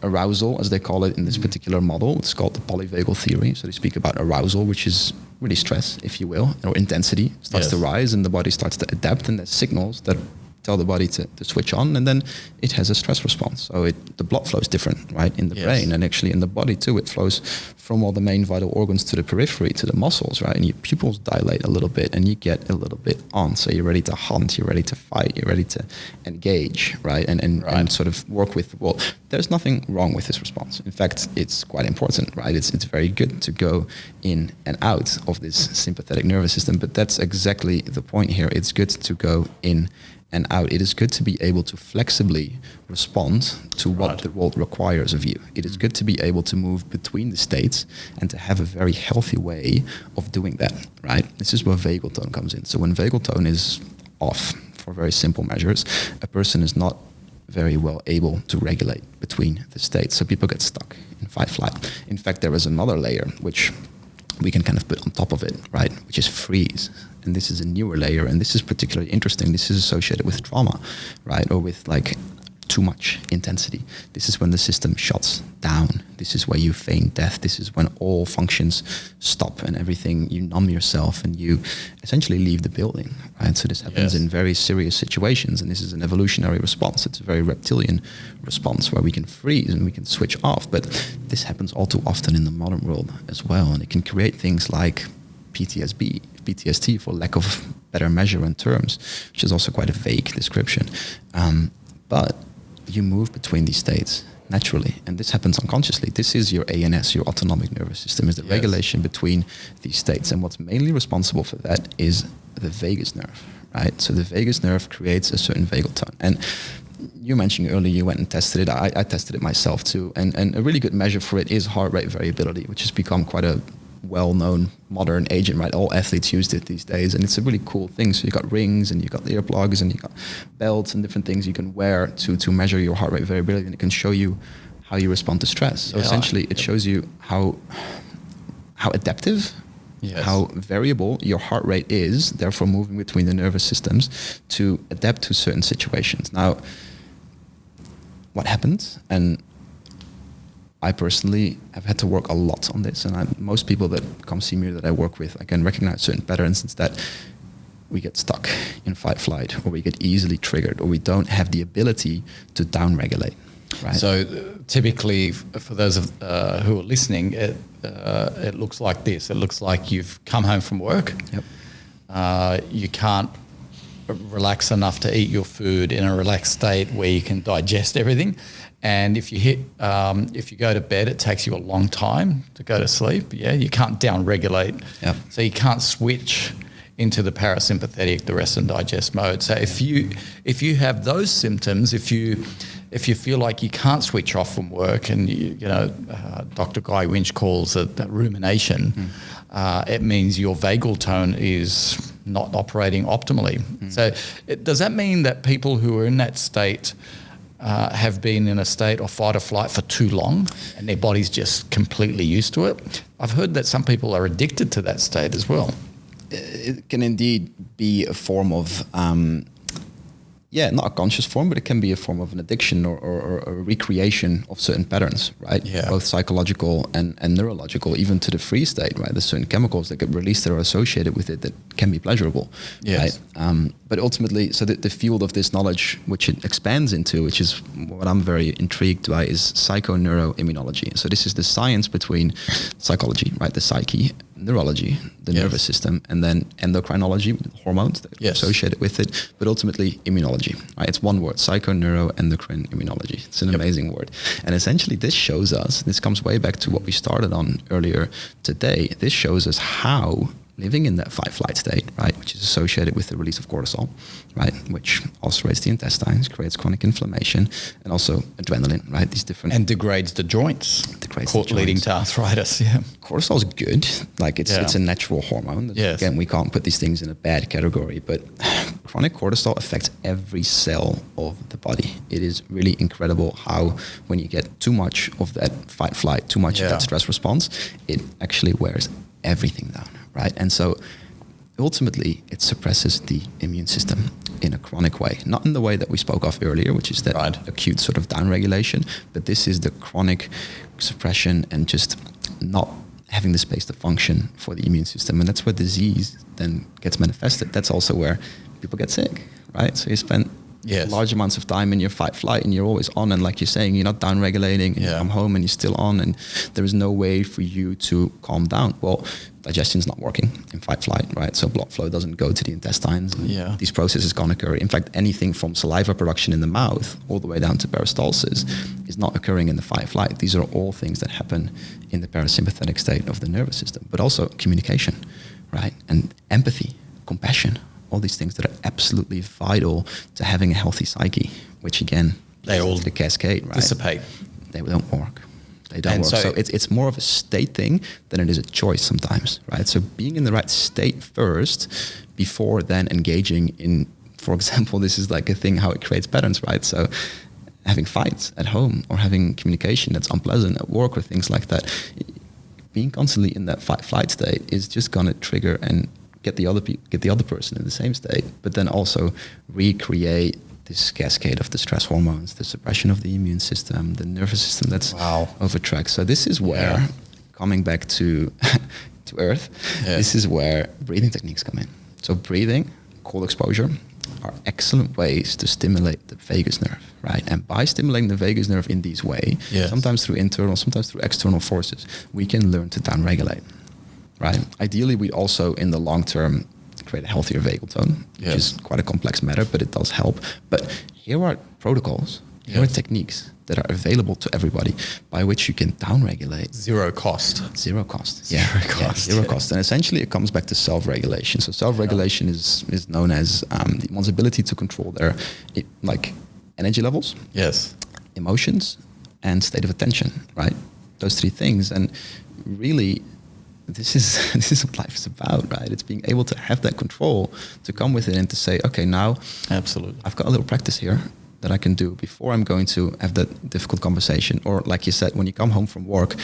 [SPEAKER 2] arousal, as they call it in this particular model, it's called the polyvagal theory. So they speak about arousal, which is really stress, if you will, or intensity starts to rise, and the body starts to adapt, and there's signals that tell the body to switch on, and then it has a stress response. So the blood flows different, right, in the brain, and actually in the body too. It flows from all the main vital organs to the periphery, to the muscles, right, and your pupils dilate a little bit, and you get a little bit on. So you're ready to hunt, you're ready to fight, you're ready to engage, right, and sort of work with the world. There's nothing wrong with this response. In fact, it's quite important, right? It's very good to go in and out of this sympathetic nervous system, but that's exactly the point here. It's good to go in and out. It is good to be able to flexibly respond to what the world requires of you. It is good to be able to move between the states and to have a very healthy way of doing that, right? This is where vagal tone comes in. So when vagal tone is off, for very simple measures, a person is not very well able to regulate between the states. So people get stuck in fight-flight. In fact, there is another layer which we can kind of put on top of it, right, which is freeze. And this is a newer layer, and this is particularly interesting. This is associated with trauma, right, or with like too much intensity. This is when the system shuts down. This is where you feign death. This is when all functions stop and everything, you numb yourself and you essentially leave the building, right? So this happens in very serious situations, and this is an evolutionary response. It's a very reptilian response where we can freeze and we can switch off. But this happens all too often in the modern world as well, and it can create things like PTSD for lack of better measure and terms, which is also quite a vague description. But you move between these states naturally, and this happens unconsciously. This is your ANS, your autonomic nervous system, is the regulation between these states. And what's mainly responsible for that is the vagus nerve, right? So the vagus nerve creates a certain vagal tone. And you mentioned earlier you went and tested it. I tested it myself too. And a really good measure for it is heart rate variability, which has become quite a well-known modern agent, right? All athletes use it these days, and it's a really cool thing. So you got rings, and you got earplugs, and you got belts and different things you can wear to measure your heart rate variability, and it can show you how you respond to stress. So essentially, it shows you how adaptive, how variable your heart rate is, therefore moving between the nervous systems to adapt to certain situations. Now, what happens, and I personally have had to work a lot on this, and most people that come see me that I work with, I can recognize certain patterns. It's that we get stuck in fight flight, or we get easily triggered, or we don't have the ability to downregulate. Right.
[SPEAKER 1] So typically, for those who are listening, it looks like this. It looks like you've come home from work.
[SPEAKER 2] Yep.
[SPEAKER 1] You can't relax enough to eat your food in a relaxed state where you can digest everything. And if you go to bed, it takes you a long time to go to sleep. Yeah, you can't downregulate.
[SPEAKER 2] Yep.
[SPEAKER 1] So you can't switch into the parasympathetic, the rest and digest mode. So if you have those symptoms, if you feel like you can't switch off from work, and Dr. Guy Winch calls it that rumination, it means your vagal tone is not operating optimally. So does that mean that people who are in that state have been in a state of fight or flight for too long, and their body's just completely used to it? I've heard that some people are addicted to that state as well.
[SPEAKER 2] It can indeed be a form of, not a conscious form, but it can be a form of an addiction or a recreation of certain patterns, right?
[SPEAKER 1] Yeah.
[SPEAKER 2] Both psychological and neurological, even to the free state, right? There's certain chemicals that get released that are associated with it that can be pleasurable,
[SPEAKER 1] yes.
[SPEAKER 2] right? But ultimately, so the field of this knowledge, which it expands into, which is what I'm very intrigued by, is psychoneuroimmunology. So this is the science between psychology, right? The psyche, neurology, the nervous system, and then endocrinology, hormones that are associated with it, but ultimately immunology, right? It's one word, psychoneuroendocrine immunology. It's an amazing word. And essentially this shows us, this comes way back to what we started on earlier today, this shows us how living in that fight-flight state, right, which is associated with the release of cortisol, right, which ulcerates the intestines, creates chronic inflammation, and also adrenaline, right, these different...
[SPEAKER 1] And degrades the joints. Leading to arthritis,
[SPEAKER 2] Cortisol is good. Like, it's a natural hormone.
[SPEAKER 1] Yes.
[SPEAKER 2] Again, we can't put these things in a bad category, but chronic cortisol affects every cell of the body. It is really incredible how when you get too much of that fight-flight, too much of that stress response, it actually wears everything down, right? And so ultimately it suppresses the immune system in a chronic way, not in the way that we spoke of earlier, which is that acute sort of downregulation, but this is the chronic suppression and just not having the space to function for the immune system. And that's where disease then gets manifested. That's also where people get sick, right? So you spend large amounts of time in your fight flight and you're always on, and like you're saying, you're not down regulating, and you come home and you're still on, and there is no way for you to calm down. Well, digestion's not working in fight flight, right? So blood flow doesn't go to the intestines, and these processes can't occur. In fact, anything from saliva production in the mouth all the way down to peristalsis is not occurring in the fight flight. These are all things that happen in the parasympathetic state of the nervous system, but also communication, right? And empathy, compassion, all these things that are absolutely vital to having a healthy psyche, which again,
[SPEAKER 1] they all
[SPEAKER 2] the cascade, right?
[SPEAKER 1] Dissipate.
[SPEAKER 2] They don't work. They don't work. So it's more of a state thing than it is a choice sometimes, right? So being in the right state first before then engaging in, for example, this is like a thing how it creates patterns, right? So having fights at home or having communication that's unpleasant at work or things like that, being constantly in that fight-flight state is just going to trigger and get the other person in the same state, but then also recreate this cascade of the stress hormones, the suppression of the immune system, the nervous system that's overtracked. So this is where, coming back to earth, this is where breathing techniques come in. So breathing, cold exposure, are excellent ways to stimulate the vagus nerve, right? And by stimulating the vagus nerve in this way, sometimes through internal, sometimes through external forces, we can learn to downregulate. Right. Ideally, we also, in the long term, create a healthier vagal tone, which is quite a complex matter, but it does help. But here are protocols, here are techniques that are available to everybody by which you can downregulate.
[SPEAKER 1] Zero cost.
[SPEAKER 2] Zero cost. Zero cost. And essentially, it comes back to self-regulation. So self-regulation is known as one's ability to control their energy levels, emotions, and state of attention. Right. Those three things, and really, this is what life is about, right? It's being able to have that control, to come with it and to say, okay, now
[SPEAKER 1] absolutely,
[SPEAKER 2] I've got a little practice here that I can do before I'm going to have that difficult conversation. Or like you said, when you come home from work,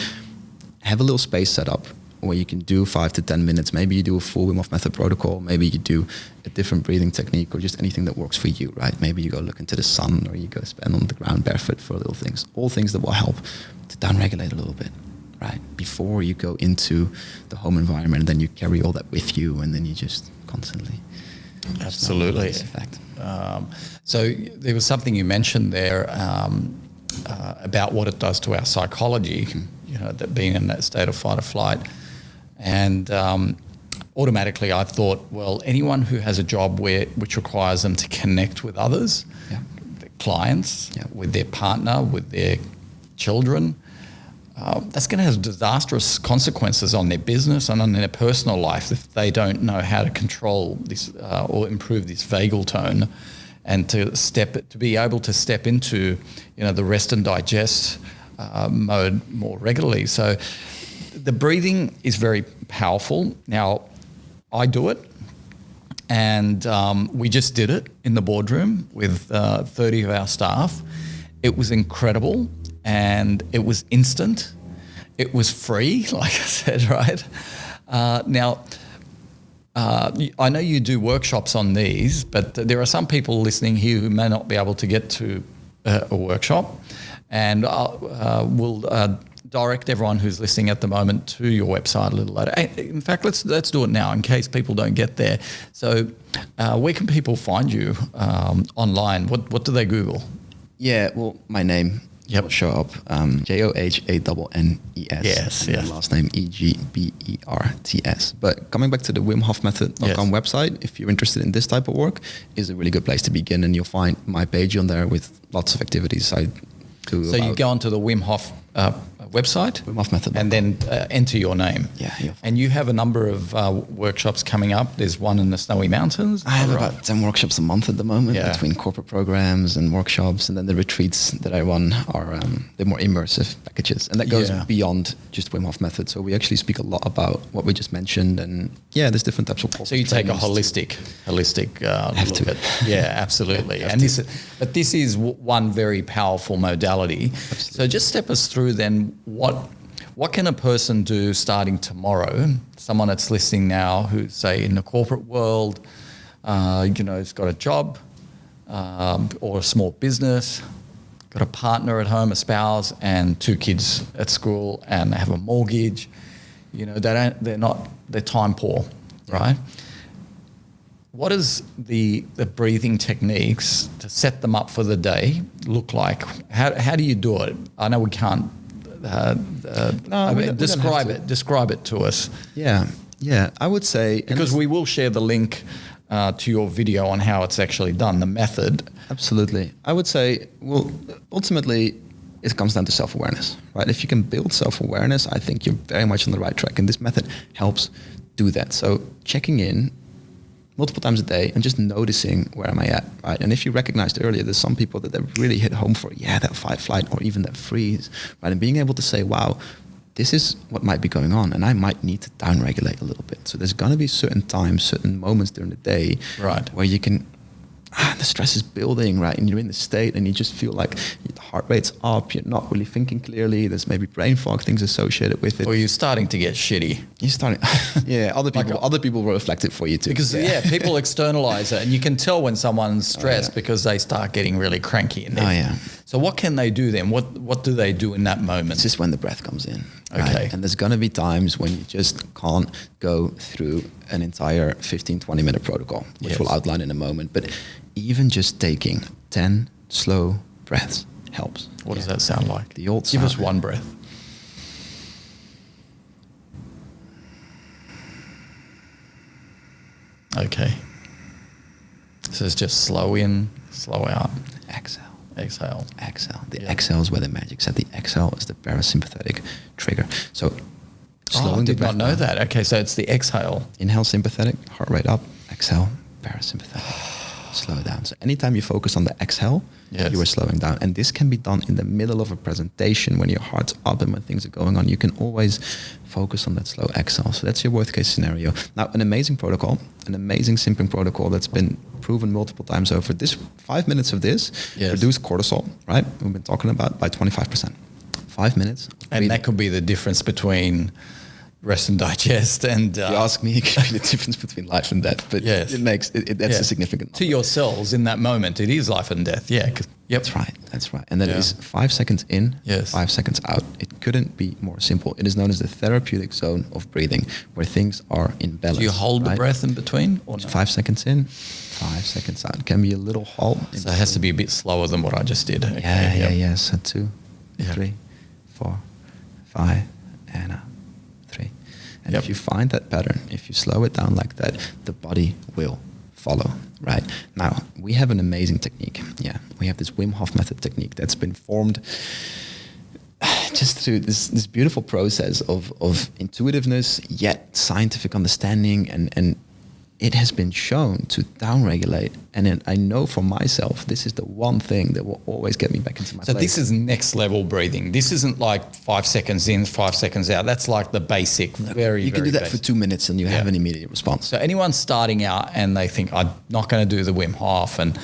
[SPEAKER 2] have a little space set up where you can do 5 to 10 minutes. Maybe you do a full Wim Hof method protocol. Maybe you do a different breathing technique or just anything that works for you, right? Maybe you go look into the sun or you go spend on the ground barefoot for little things. All things that will help to downregulate a little bit, right? Before you go into the home environment and then you carry all that with you and then you just constantly...
[SPEAKER 1] Absolutely.
[SPEAKER 2] Effect.
[SPEAKER 1] So there was something you mentioned there about what it does to our psychology, you know, that being in that state of fight or flight. And automatically I thought, well, anyone who has a job which requires them to connect with others, their clients, with their partner, with their children, that's going to have disastrous consequences on their business and on their personal life if they don't know how to control this or improve this vagal tone, and to be able to step into, you know, the rest and digest mode more regularly. So the breathing is very powerful. Now, I do it, and we just did it in the boardroom with 30 of our staff. It was incredible. And it was instant. It was free, like I said, right? Now, I know you do workshops on these, but there are some people listening here who may not be able to get to a workshop. And we'll direct everyone who's listening at the moment to your website a little later. In fact, let's do it now in case people don't get there. So where can people find you online? What do they Google?
[SPEAKER 2] Yeah, well, my name... will show up. Johannes.
[SPEAKER 1] Yes, yes.
[SPEAKER 2] Last name Egberts. But coming back to the Wim Hof method.com website, if you're interested in this type of work, is a really good place to begin, and you'll find my page on there with lots of activities I do.
[SPEAKER 1] So you go onto the Wim Hof website,
[SPEAKER 2] Wim Hof method,
[SPEAKER 1] and then enter your name.
[SPEAKER 2] Yeah.
[SPEAKER 1] And you have a number of workshops coming up. There's one in the Snowy Mountains.
[SPEAKER 2] I have about 10 workshops a month at the moment between corporate programs and workshops, and then the retreats that I run are the more immersive packages, and that goes beyond just Wim Hof method. So we actually speak a lot about what we just mentioned, and there's different types of corporate.
[SPEAKER 1] So you take a holistic look at. Yeah, absolutely. This is one very powerful modality. Absolutely. So just step us through then. What can a person do starting tomorrow? Someone that's listening now who's, say, in the corporate world, has got a job or a small business, got a partner at home, a spouse, and 2 kids at school, and they have a mortgage. You know, they're time poor, right? What does the breathing techniques to set them up for the day look like? How do you do it? I know we can't. Describe it to us.
[SPEAKER 2] Yeah. I would say,
[SPEAKER 1] because we will share the link to your video on how it's actually done, the method.
[SPEAKER 2] Absolutely. I would say, well, ultimately, it comes down to self-awareness, right? If you can build self-awareness, I think you're very much on the right track, and this method helps do that. So checking in multiple times a day and just noticing, where am I at, right? And if you recognized earlier, there's some people that really hit home for, that fight, flight, or even that freeze, right? And being able to say, wow, this is what might be going on, and I might need to downregulate a little bit. So there's going to be certain times, certain moments during the day,
[SPEAKER 1] right,
[SPEAKER 2] where you can, the stress is building, right? And you're in the state and you just feel like the heart rate's up, you're not really thinking clearly, there's maybe brain fog, things associated with it.
[SPEAKER 1] Or you're starting to get shitty.
[SPEAKER 2] You're starting, other people will reflect it for you too.
[SPEAKER 1] Because people externalize it, and you can tell when someone's stressed because they start getting really cranky in there. So what can they do then? What do they do in that moment?
[SPEAKER 2] It's just when the breath comes in.
[SPEAKER 1] Okay.
[SPEAKER 2] Right? And there's going to be times when you just can't go through an entire 15, 20-minute protocol, which we'll outline in a moment. But even just taking 10 slow breaths helps.
[SPEAKER 1] What does that sound like?
[SPEAKER 2] The old
[SPEAKER 1] Give us one breath. Okay. So it's just slow in, slow out.
[SPEAKER 2] Exhale.
[SPEAKER 1] Exhale.
[SPEAKER 2] Exhale. The exhale is where the magic's at. The exhale is the parasympathetic trigger. So slowing the breath
[SPEAKER 1] I did not know that. Okay, so it's the exhale.
[SPEAKER 2] Inhale, sympathetic, heart rate up. Exhale, parasympathetic. slow down. So anytime you focus on the exhale, you are slowing down. And this can be done in the middle of a presentation when your heart's up and when things are going on. You can always focus on that slow exhale. So that's your worst case scenario. Now, an amazing protocol, an amazing simping protocol that's been proven multiple times over. This 5 minutes of this reduced cortisol, right? We've been talking about by 25%. 5 minutes.
[SPEAKER 1] And that could be the difference between rest and digest. And
[SPEAKER 2] if you ask me, it could be the difference between life and death. But it makes that's a significant number.
[SPEAKER 1] To your cells in that moment, it is life and death. Yeah.
[SPEAKER 2] That's right. And that is 5 seconds in, 5 seconds out. It couldn't be more simple. It is known as the therapeutic zone of breathing, where things are in balance.
[SPEAKER 1] Do you hold the breath in between? Or no?
[SPEAKER 2] 5 seconds in, 5 seconds out. It can be a little halt.
[SPEAKER 1] So it has to be a bit slower than what I just did.
[SPEAKER 2] Okay. Yeah. So 2, 3, 4, 5, and 3. And if you find that pattern, if you slow it down like that, the body will follow, right? Now, we have an amazing technique. Yeah, we have this Wim Hof method technique that's been formed just through this beautiful process of intuitiveness, yet scientific understanding, and it has been shown to downregulate. And I know for myself, this is the one thing that will always get me back into my place.
[SPEAKER 1] So this is next level breathing. This isn't like 5 seconds in, 5 seconds out. That's like the basic,
[SPEAKER 2] You can do that for 2 minutes and you have an immediate response.
[SPEAKER 1] So anyone starting out and they think, I'm not going to do the Wim Hof and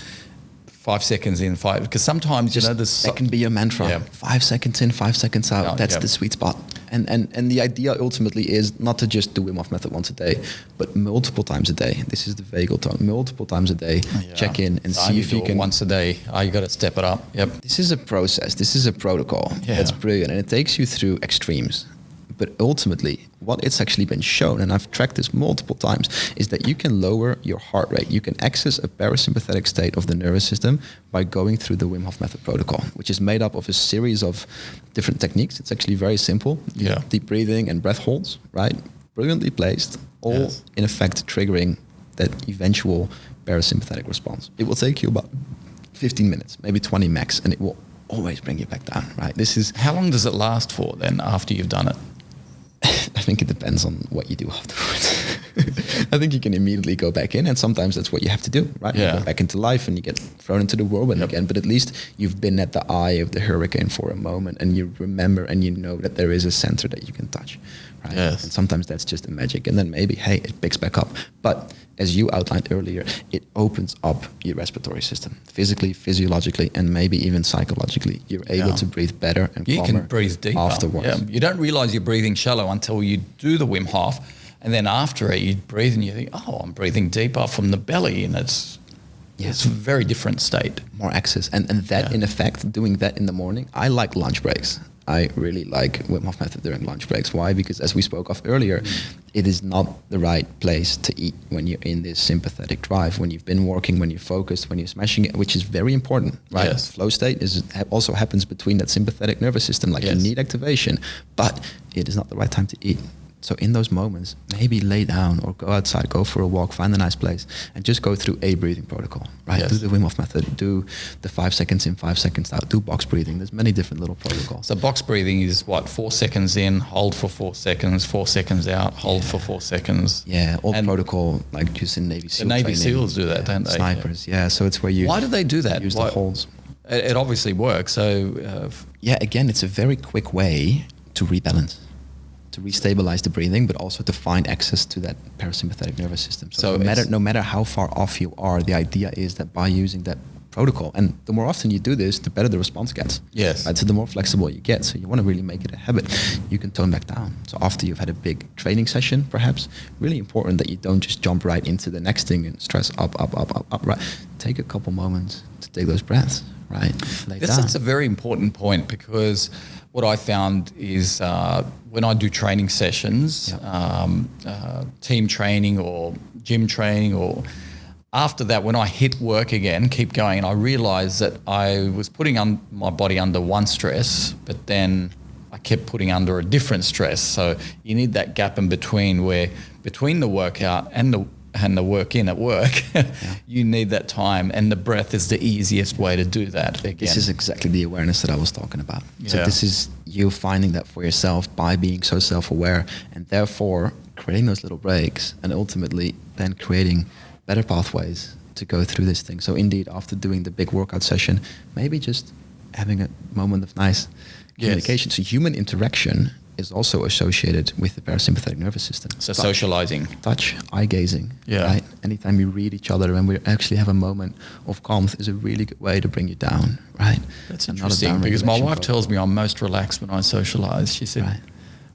[SPEAKER 1] 5 seconds in, because sometimes,
[SPEAKER 2] that can be your mantra.
[SPEAKER 1] Yeah.
[SPEAKER 2] 5 seconds in, 5 seconds out. That's the sweet spot. And the idea ultimately is not to just do Wim Hof method once a day, but multiple times a day. This is the vagal tone. Multiple times a day, check in and see if you can.
[SPEAKER 1] Once a day, you got to step it up. Yep.
[SPEAKER 2] This is a process. This is a protocol. That's brilliant, and it takes you through extremes. But ultimately, what it's actually been shown, and I've tracked this multiple times, is that you can lower your heart rate. You can access a parasympathetic state of the nervous system by going through the Wim Hof method protocol, which is made up of a series of different techniques. It's actually very simple.
[SPEAKER 1] Yeah.
[SPEAKER 2] Deep breathing and breath holds, right? Brilliantly placed, all in effect triggering that eventual parasympathetic response. It will take you about 15 minutes, maybe 20 max, and it will always bring you back down, right?
[SPEAKER 1] How long does it last for then after you've done it?
[SPEAKER 2] I think it depends on what you do afterwards. I think you can immediately go back in, and sometimes that's what you have to do, right?
[SPEAKER 1] Yeah.
[SPEAKER 2] You go back into life and you get thrown into the whirlwind again, but at least you've been at the eye of the hurricane for a moment and you remember and you know that there is a center that you can touch, right?
[SPEAKER 1] Yes.
[SPEAKER 2] And sometimes that's just a magic, and then maybe, hey, it picks back up. But as you outlined earlier, it opens up your respiratory system, physically, physiologically, and maybe even psychologically. You're able to breathe better and calmer.
[SPEAKER 1] You can breathe deeper
[SPEAKER 2] afterwards.
[SPEAKER 1] Yeah. You don't realize you're breathing shallow until you do the Wim Hof, and then after it, you breathe and you think, oh, I'm breathing deeper from the belly, and it's a very different state.
[SPEAKER 2] More access, and that in effect, doing that in the morning. I like lunch breaks. I really like Wim Hof method during lunch breaks. Why? Because as we spoke of earlier, it is not the right place to eat when you're in this sympathetic drive, when you've been working, when you're focused, when you're smashing it, which is very important, right?
[SPEAKER 1] Yes.
[SPEAKER 2] Flow state also happens between that sympathetic nervous system, you need activation, but it is not the right time to eat. So in those moments, maybe lay down or go outside, go for a walk, find a nice place, and just go through a breathing protocol, right?
[SPEAKER 1] Yes.
[SPEAKER 2] Do the Wim Hof method, do the 5 seconds in, 5 seconds out, do box breathing. There's many different little protocols.
[SPEAKER 1] So box breathing is 4 seconds in, hold for 4 seconds, 4 seconds out, hold for 4 seconds.
[SPEAKER 2] Yeah, protocol like used in Navy SEAL
[SPEAKER 1] The Navy
[SPEAKER 2] training.
[SPEAKER 1] SEALs do that, don't they?
[SPEAKER 2] Snipers, so it's where you...
[SPEAKER 1] Why do they do that?
[SPEAKER 2] Use the holds.
[SPEAKER 1] It obviously works, so...
[SPEAKER 2] again, it's a very quick way to rebalance, to restabilize the breathing, but also to find access to that parasympathetic nervous system. So no matter how far off you are, the idea is that by using that protocol, and the more often you do this, the better the response gets.
[SPEAKER 1] Yes.
[SPEAKER 2] Right? So the more flexible you get. So you want to really make it a habit. You can tone back down. So after you've had a big training session, perhaps, really important that you don't just jump right into the next thing and stress up, right? Take a couple moments to take those breaths, right?
[SPEAKER 1] That's a very important point, because what I found is when I do training sessions, team training or gym training, or after that, when I hit work again, keep going, and I realized that I was putting my body under one stress, but then I kept putting under a different stress. So you need that gap in between, where between the workout and the work in at work, you need that time, and the breath is the easiest way to do that. Again.
[SPEAKER 2] This is exactly the awareness that I was talking about. So this is you finding that for yourself by being so self-aware, and therefore creating those little breaks, and ultimately then creating better pathways to go through this thing. So indeed, after doing the big workout session, maybe just having a moment of nice communication. So human interaction is also associated with the parasympathetic nervous system.
[SPEAKER 1] So socializing.
[SPEAKER 2] Touch, eye gazing, right? Anytime we read each other and we actually have a moment of calm is a really good way to bring you down, right?
[SPEAKER 1] That's interesting, because my wife tells me I'm most relaxed when I socialize. She said,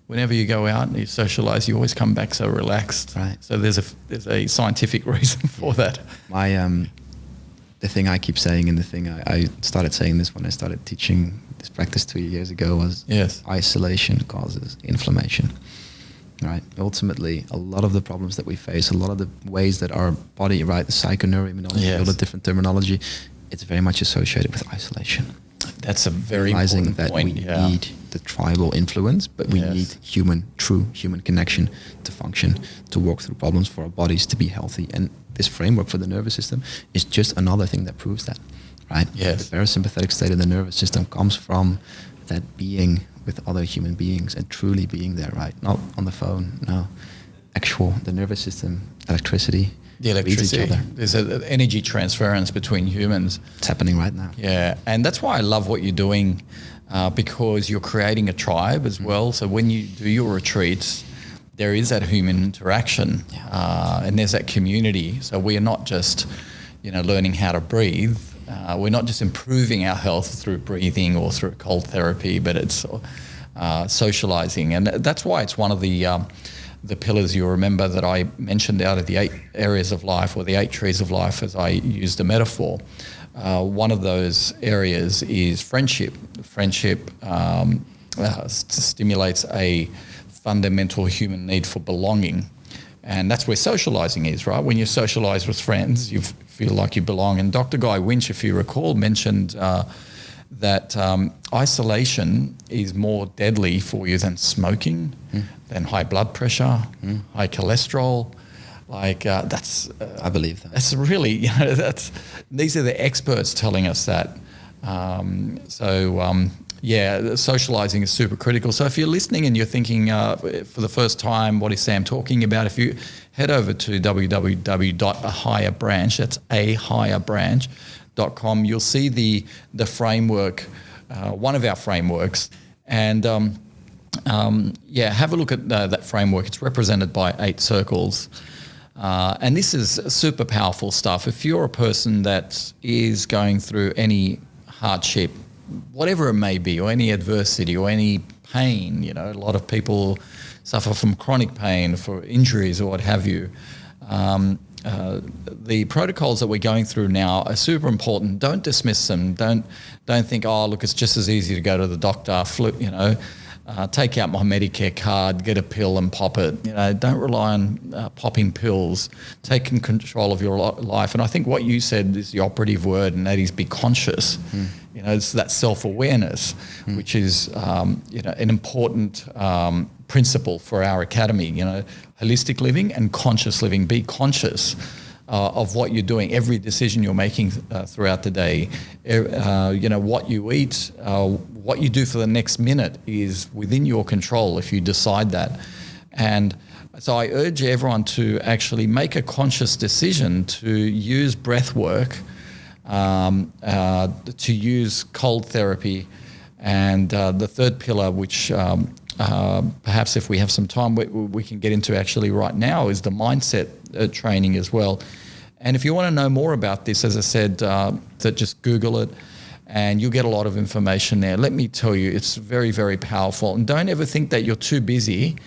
[SPEAKER 1] whenever you go out and you socialize, you always come back so relaxed.
[SPEAKER 2] Right.
[SPEAKER 1] So there's a scientific reason for that.
[SPEAKER 2] The thing I keep saying, and the thing I started saying this when I started teaching this practice 2 years ago, was isolation causes inflammation. Right. Ultimately, a lot of the problems that we face, a lot of the ways that our body, right, the psychoneuroimmunology, all the different terminology, it's very much associated with isolation.
[SPEAKER 1] That's a very
[SPEAKER 2] realizing
[SPEAKER 1] important
[SPEAKER 2] that
[SPEAKER 1] point.
[SPEAKER 2] We need the tribal influence, but we need true human connection to function, to walk through problems, for our bodies to be healthy. And this framework for the nervous system is just another thing that proves that, right?
[SPEAKER 1] Yes.
[SPEAKER 2] The parasympathetic state of the nervous system comes from that being with other human beings and truly being there, right? Not on the phone, no. The nervous system, electricity.
[SPEAKER 1] The electricity. There's an energy transference between humans.
[SPEAKER 2] It's happening right now.
[SPEAKER 1] Yeah, and that's why I love what you're doing, because you're creating a tribe as well. So when you do your retreats, there is that human interaction, and there's that community. So we are not just, learning how to breathe. We're not just improving our health through breathing or through cold therapy, but it's socializing, and that's why it's one of the pillars, you remember, that I mentioned out of the 8 areas of life, or the 8 trees of life, as I used the metaphor. One of those areas is friendship. Friendship stimulates a fundamental human need for belonging. And that's where socializing is, right? When you socialize with friends, you feel like you belong. And Dr. Guy Winch, if you recall, mentioned that isolation is more deadly for you than smoking, than high blood pressure, high cholesterol. That's...
[SPEAKER 2] I believe that.
[SPEAKER 1] That's really, these are the experts telling us that. Socializing is super critical. So if you're listening and you're thinking for the first time, what is Sam talking about? If you head over to www.ahigherbranch, that's ahigherbranch.com, you'll see the framework, one of our frameworks. And have a look at that framework. It's represented by 8 circles. And this is super powerful stuff. If you're a person that is going through any hardship, whatever it may be, or any adversity or any pain, a lot of people suffer from chronic pain, for injuries or what have you. The protocols that we're going through now are super important. Don't dismiss them. Don't think, it's just as easy to go to the doctor, take out my Medicare card, get a pill and pop it. Don't rely on popping pills. Taking control of your life. And I think what you said is the operative word, and that is be conscious. It's that self-awareness, which is an important principle for our academy. Holistic living and conscious living. Be conscious of what you're doing, every decision you're making throughout the day. What you eat, what you do for the next minute is within your control if you decide that. And so I urge everyone to actually make a conscious decision to use breath work, to use cold therapy, and the third pillar, which perhaps if we have some time we can get into actually right now, is the mindset training as well. And if you want to know more about this, as I said, that just Google it and you'll get a lot of information there. Let me tell you, it's very, very powerful. And don't ever think that you're too busy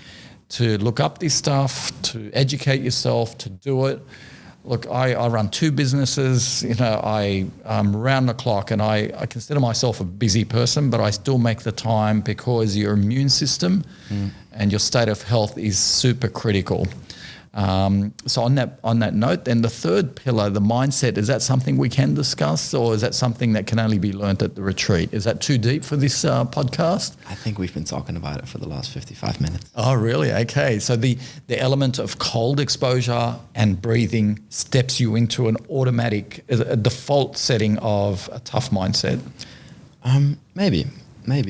[SPEAKER 1] to look up this stuff, to educate yourself, to do it. Look, I run 2 businesses, I'm around the clock, and I consider myself a busy person, but I still make the time because your immune system and your state of health is super critical. So on that note, then the third pillar, the mindset, is that something we can discuss, or is that something that can only be learnt at the retreat? Is that too deep for this podcast?
[SPEAKER 2] I think we've been talking about it for the last 55 minutes.
[SPEAKER 1] Oh, really? Okay. So the element of cold exposure and breathing steps you into an automatic, a default setting of a tough mindset.
[SPEAKER 2] Maybe,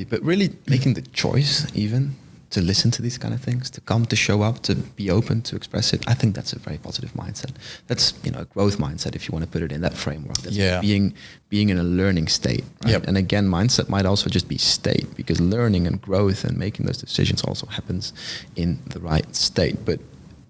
[SPEAKER 2] but really making the choice even to listen to these kind of things, to come, to show up, to be open, to express it. I think that's a very positive mindset. That's, a growth mindset, if you want to put it in that framework. That's being in a learning state. Right?
[SPEAKER 1] Yep.
[SPEAKER 2] And again, mindset might also just be state, because learning and growth and making those decisions also happens in the right state. But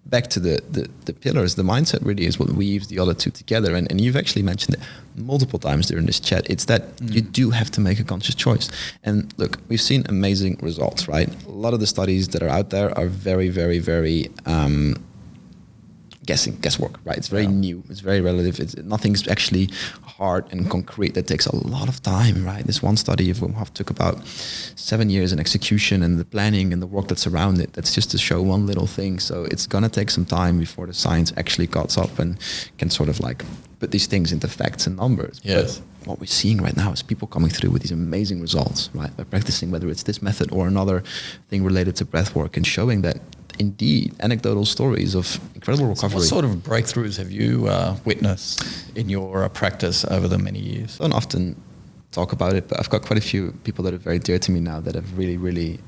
[SPEAKER 2] back to the pillars, the mindset really is what weaves the other two together. And you've actually mentioned it multiple times during this chat. It's that you do have to make a conscious choice. And look, we've seen amazing results, right? A lot of the studies that are out there are very, very, very guesswork, right? It's very new. It's very relative. Nothing's actually hard and concrete. That takes a lot of time, right? This one study of Wim Hof took about 7 years in execution and the planning and the work that's around it. That's just to show one little thing. So it's going to take some time before the science actually got up and can sort of like put these things into facts and numbers.
[SPEAKER 1] Yes.
[SPEAKER 2] But what we're seeing right now is people coming through with these amazing results, right? By practicing, whether it's this method or another thing related to breath work, and showing that indeed anecdotal stories of incredible recovery.
[SPEAKER 1] So what sort of breakthroughs have you witnessed in your practice over the many years?
[SPEAKER 2] I don't often talk about it, but I've got quite a few people that are very dear to me now that have really, really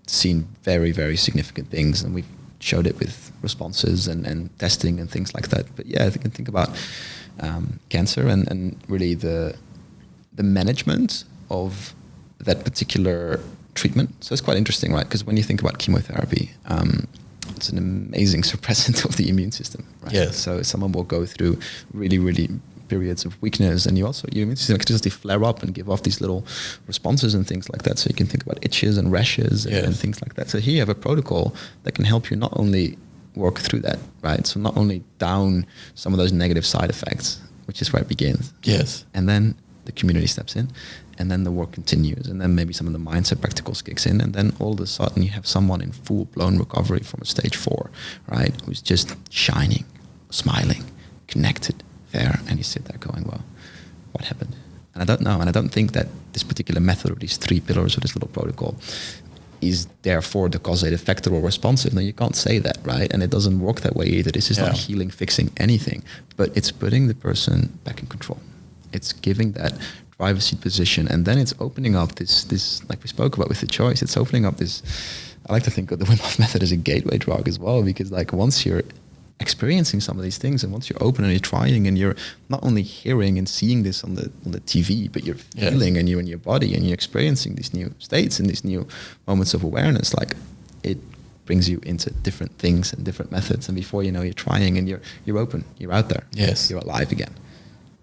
[SPEAKER 2] seen very, very significant things, and we've showed it with responses and testing and things like that. But yeah, I can think about cancer and really the management of that particular treatment. So it's quite interesting, right? Because when you think about chemotherapy, it's an amazing suppressant of the immune system, right?
[SPEAKER 1] Yes.
[SPEAKER 2] So someone will go through really, really periods of weakness, and your immune system can just flare up and give off these little responses and things like that. So you can think about itches and rashes and things like that. So here you have a protocol that can help you not only work through that, right? So not only down some of those negative side effects, which is where it begins.
[SPEAKER 1] Yes.
[SPEAKER 2] And then the community steps in, and then the work continues, and then maybe some of the mindset practicals kicks in, and then all of a sudden you have someone in full-blown recovery from a stage 4, right, who's just shining, smiling, connected, there, and you sit there going, well, what happened? And I don't know, and I don't think that this particular method or these 3 pillars or this little protocol is therefore the causative factor or responsive. No, you can't say that, right? And it doesn't work that way either. This is not healing, fixing anything, but it's putting the person back in control. It's giving that driver's seat position, and then it's opening up this like we spoke about with the choice. It's opening up this. I like to think of the Wim Hof method as a gateway drug as well, because like once you're experiencing some of these things, and once you're open and you're trying, and you're not only hearing and seeing this on the TV, but you're feeling and you're in your body and you're experiencing these new states and these new moments of awareness, like it brings you into different things and different methods, and before you know, you're trying and you're open, you're out there, you're alive again,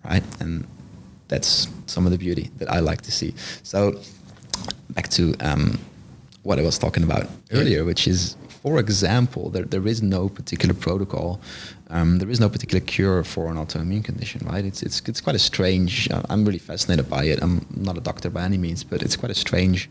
[SPEAKER 2] right? And that's some of the beauty that I like to see. So back to what I was talking about earlier, which is, for example, there is no particular protocol, there is no particular cure for an autoimmune condition, right? It's quite a strange. I'm really fascinated by it. I'm not a doctor by any means, but it's quite a strange.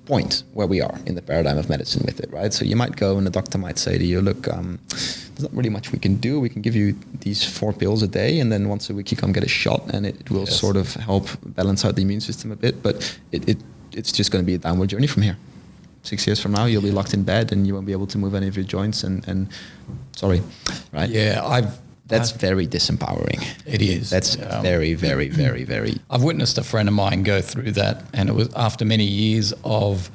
[SPEAKER 2] Point where we are in the paradigm of medicine with it, right? So you might go and the doctor might say to you, look, there's not really much we can do. We can give you these 4 pills a day, and then once a week you come get a shot, and it will sort of help balance out the immune system a bit, but it's just going to be a downward journey from here. 6 years from now, you'll be locked in bed and you won't be able to move any of your joints, and sorry, right?
[SPEAKER 1] Yeah,
[SPEAKER 2] that's very disempowering.
[SPEAKER 1] It is.
[SPEAKER 2] That's very, very, very, very.
[SPEAKER 1] I've witnessed a friend of mine go through that, and it was after many years of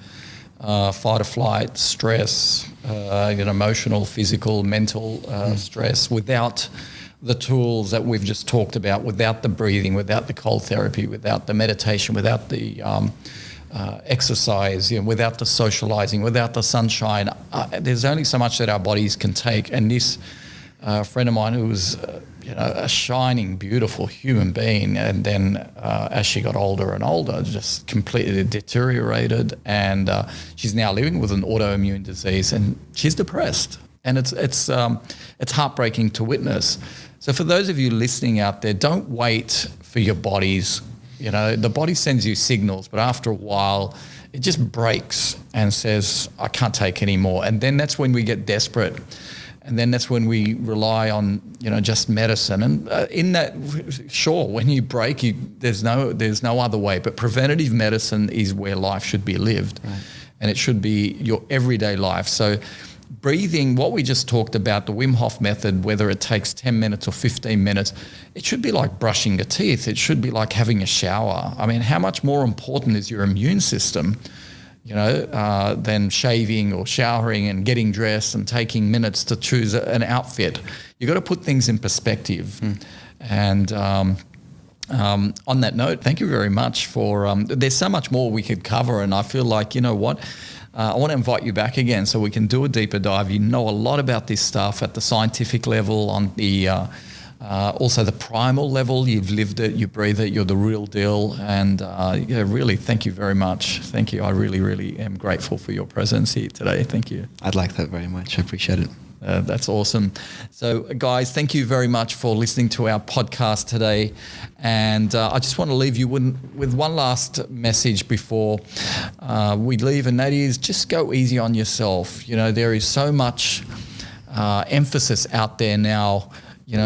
[SPEAKER 1] fight or flight, stress, emotional, physical, mental stress, without the tools that we've just talked about, without the breathing, without the cold therapy, without the meditation, without the exercise, without the socializing, without the sunshine. There's only so much that our bodies can take, and this friend of mine who was a shining, beautiful human being, and then as she got older and older, just completely deteriorated, and she's now living with an autoimmune disease, and she's depressed, and it's heartbreaking to witness. So for those of you listening out there, don't wait for your bodies. The body sends you signals, but after a while it just breaks and says, I can't take any more, and then that's when we get desperate. And then that's when we rely on, just medicine. And in that, sure, when you break, there's no other way. But preventative medicine is where life should be lived, right. And it should be your everyday life. So breathing, what we just talked about, the Wim Hof method, whether it takes 10 minutes or 15 minutes, it should be like brushing your teeth. It should be like having a shower. I mean, how much more important is your immune system, than shaving or showering and getting dressed and taking minutes to choose an outfit? You've got to put things in perspective. And on that note, thank you very much for, there's so much more we could cover, and I feel like, you know what, I want to invite you back again so we can do a deeper dive. You know a lot about this stuff at the scientific level, on the also the primal level. You've lived it, you breathe it, you're the real deal. And really, thank you very much. Thank you. I really, really am grateful for your presence here today. Thank you.
[SPEAKER 2] I'd like that very much. I appreciate it.
[SPEAKER 1] That's awesome. So, guys, thank you very much for listening to our podcast today. And I just want to leave you with one last message before we leave, and that is just go easy on yourself. You know, there is so much emphasis out there now,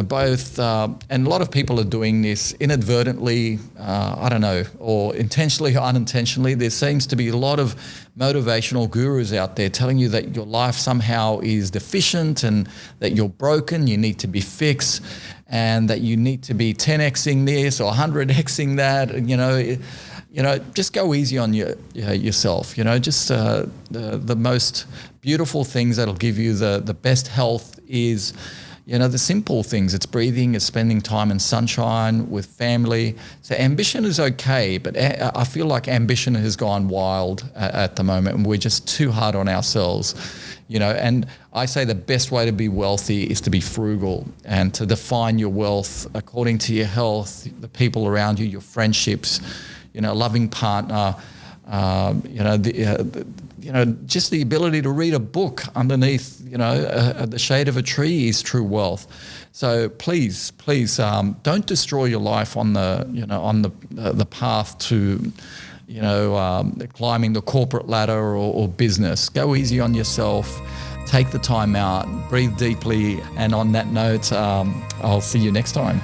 [SPEAKER 1] both, and a lot of people are doing this inadvertently, I don't know, or intentionally or unintentionally. There seems to be a lot of motivational gurus out there telling you that your life somehow is deficient and that you're broken, you need to be fixed, and that you need to be 10xing this or 100xing that. Just go easy on yourself. Just the most beautiful things that'll give you the best health is, the simple things. It's breathing, it's spending time in sunshine with family. So ambition is okay, but I feel like ambition has gone wild at the moment, and we're just too hard on ourselves. And I say the best way to be wealthy is to be frugal and to define your wealth according to your health, the people around you, your friendships, a loving partner, just the ability to read a book underneath, the shade of a tree is true wealth. So please, don't destroy your life on the path to, climbing the corporate ladder or business. Go easy on yourself. Take the time out, breathe deeply. And on that note, I'll see you next time.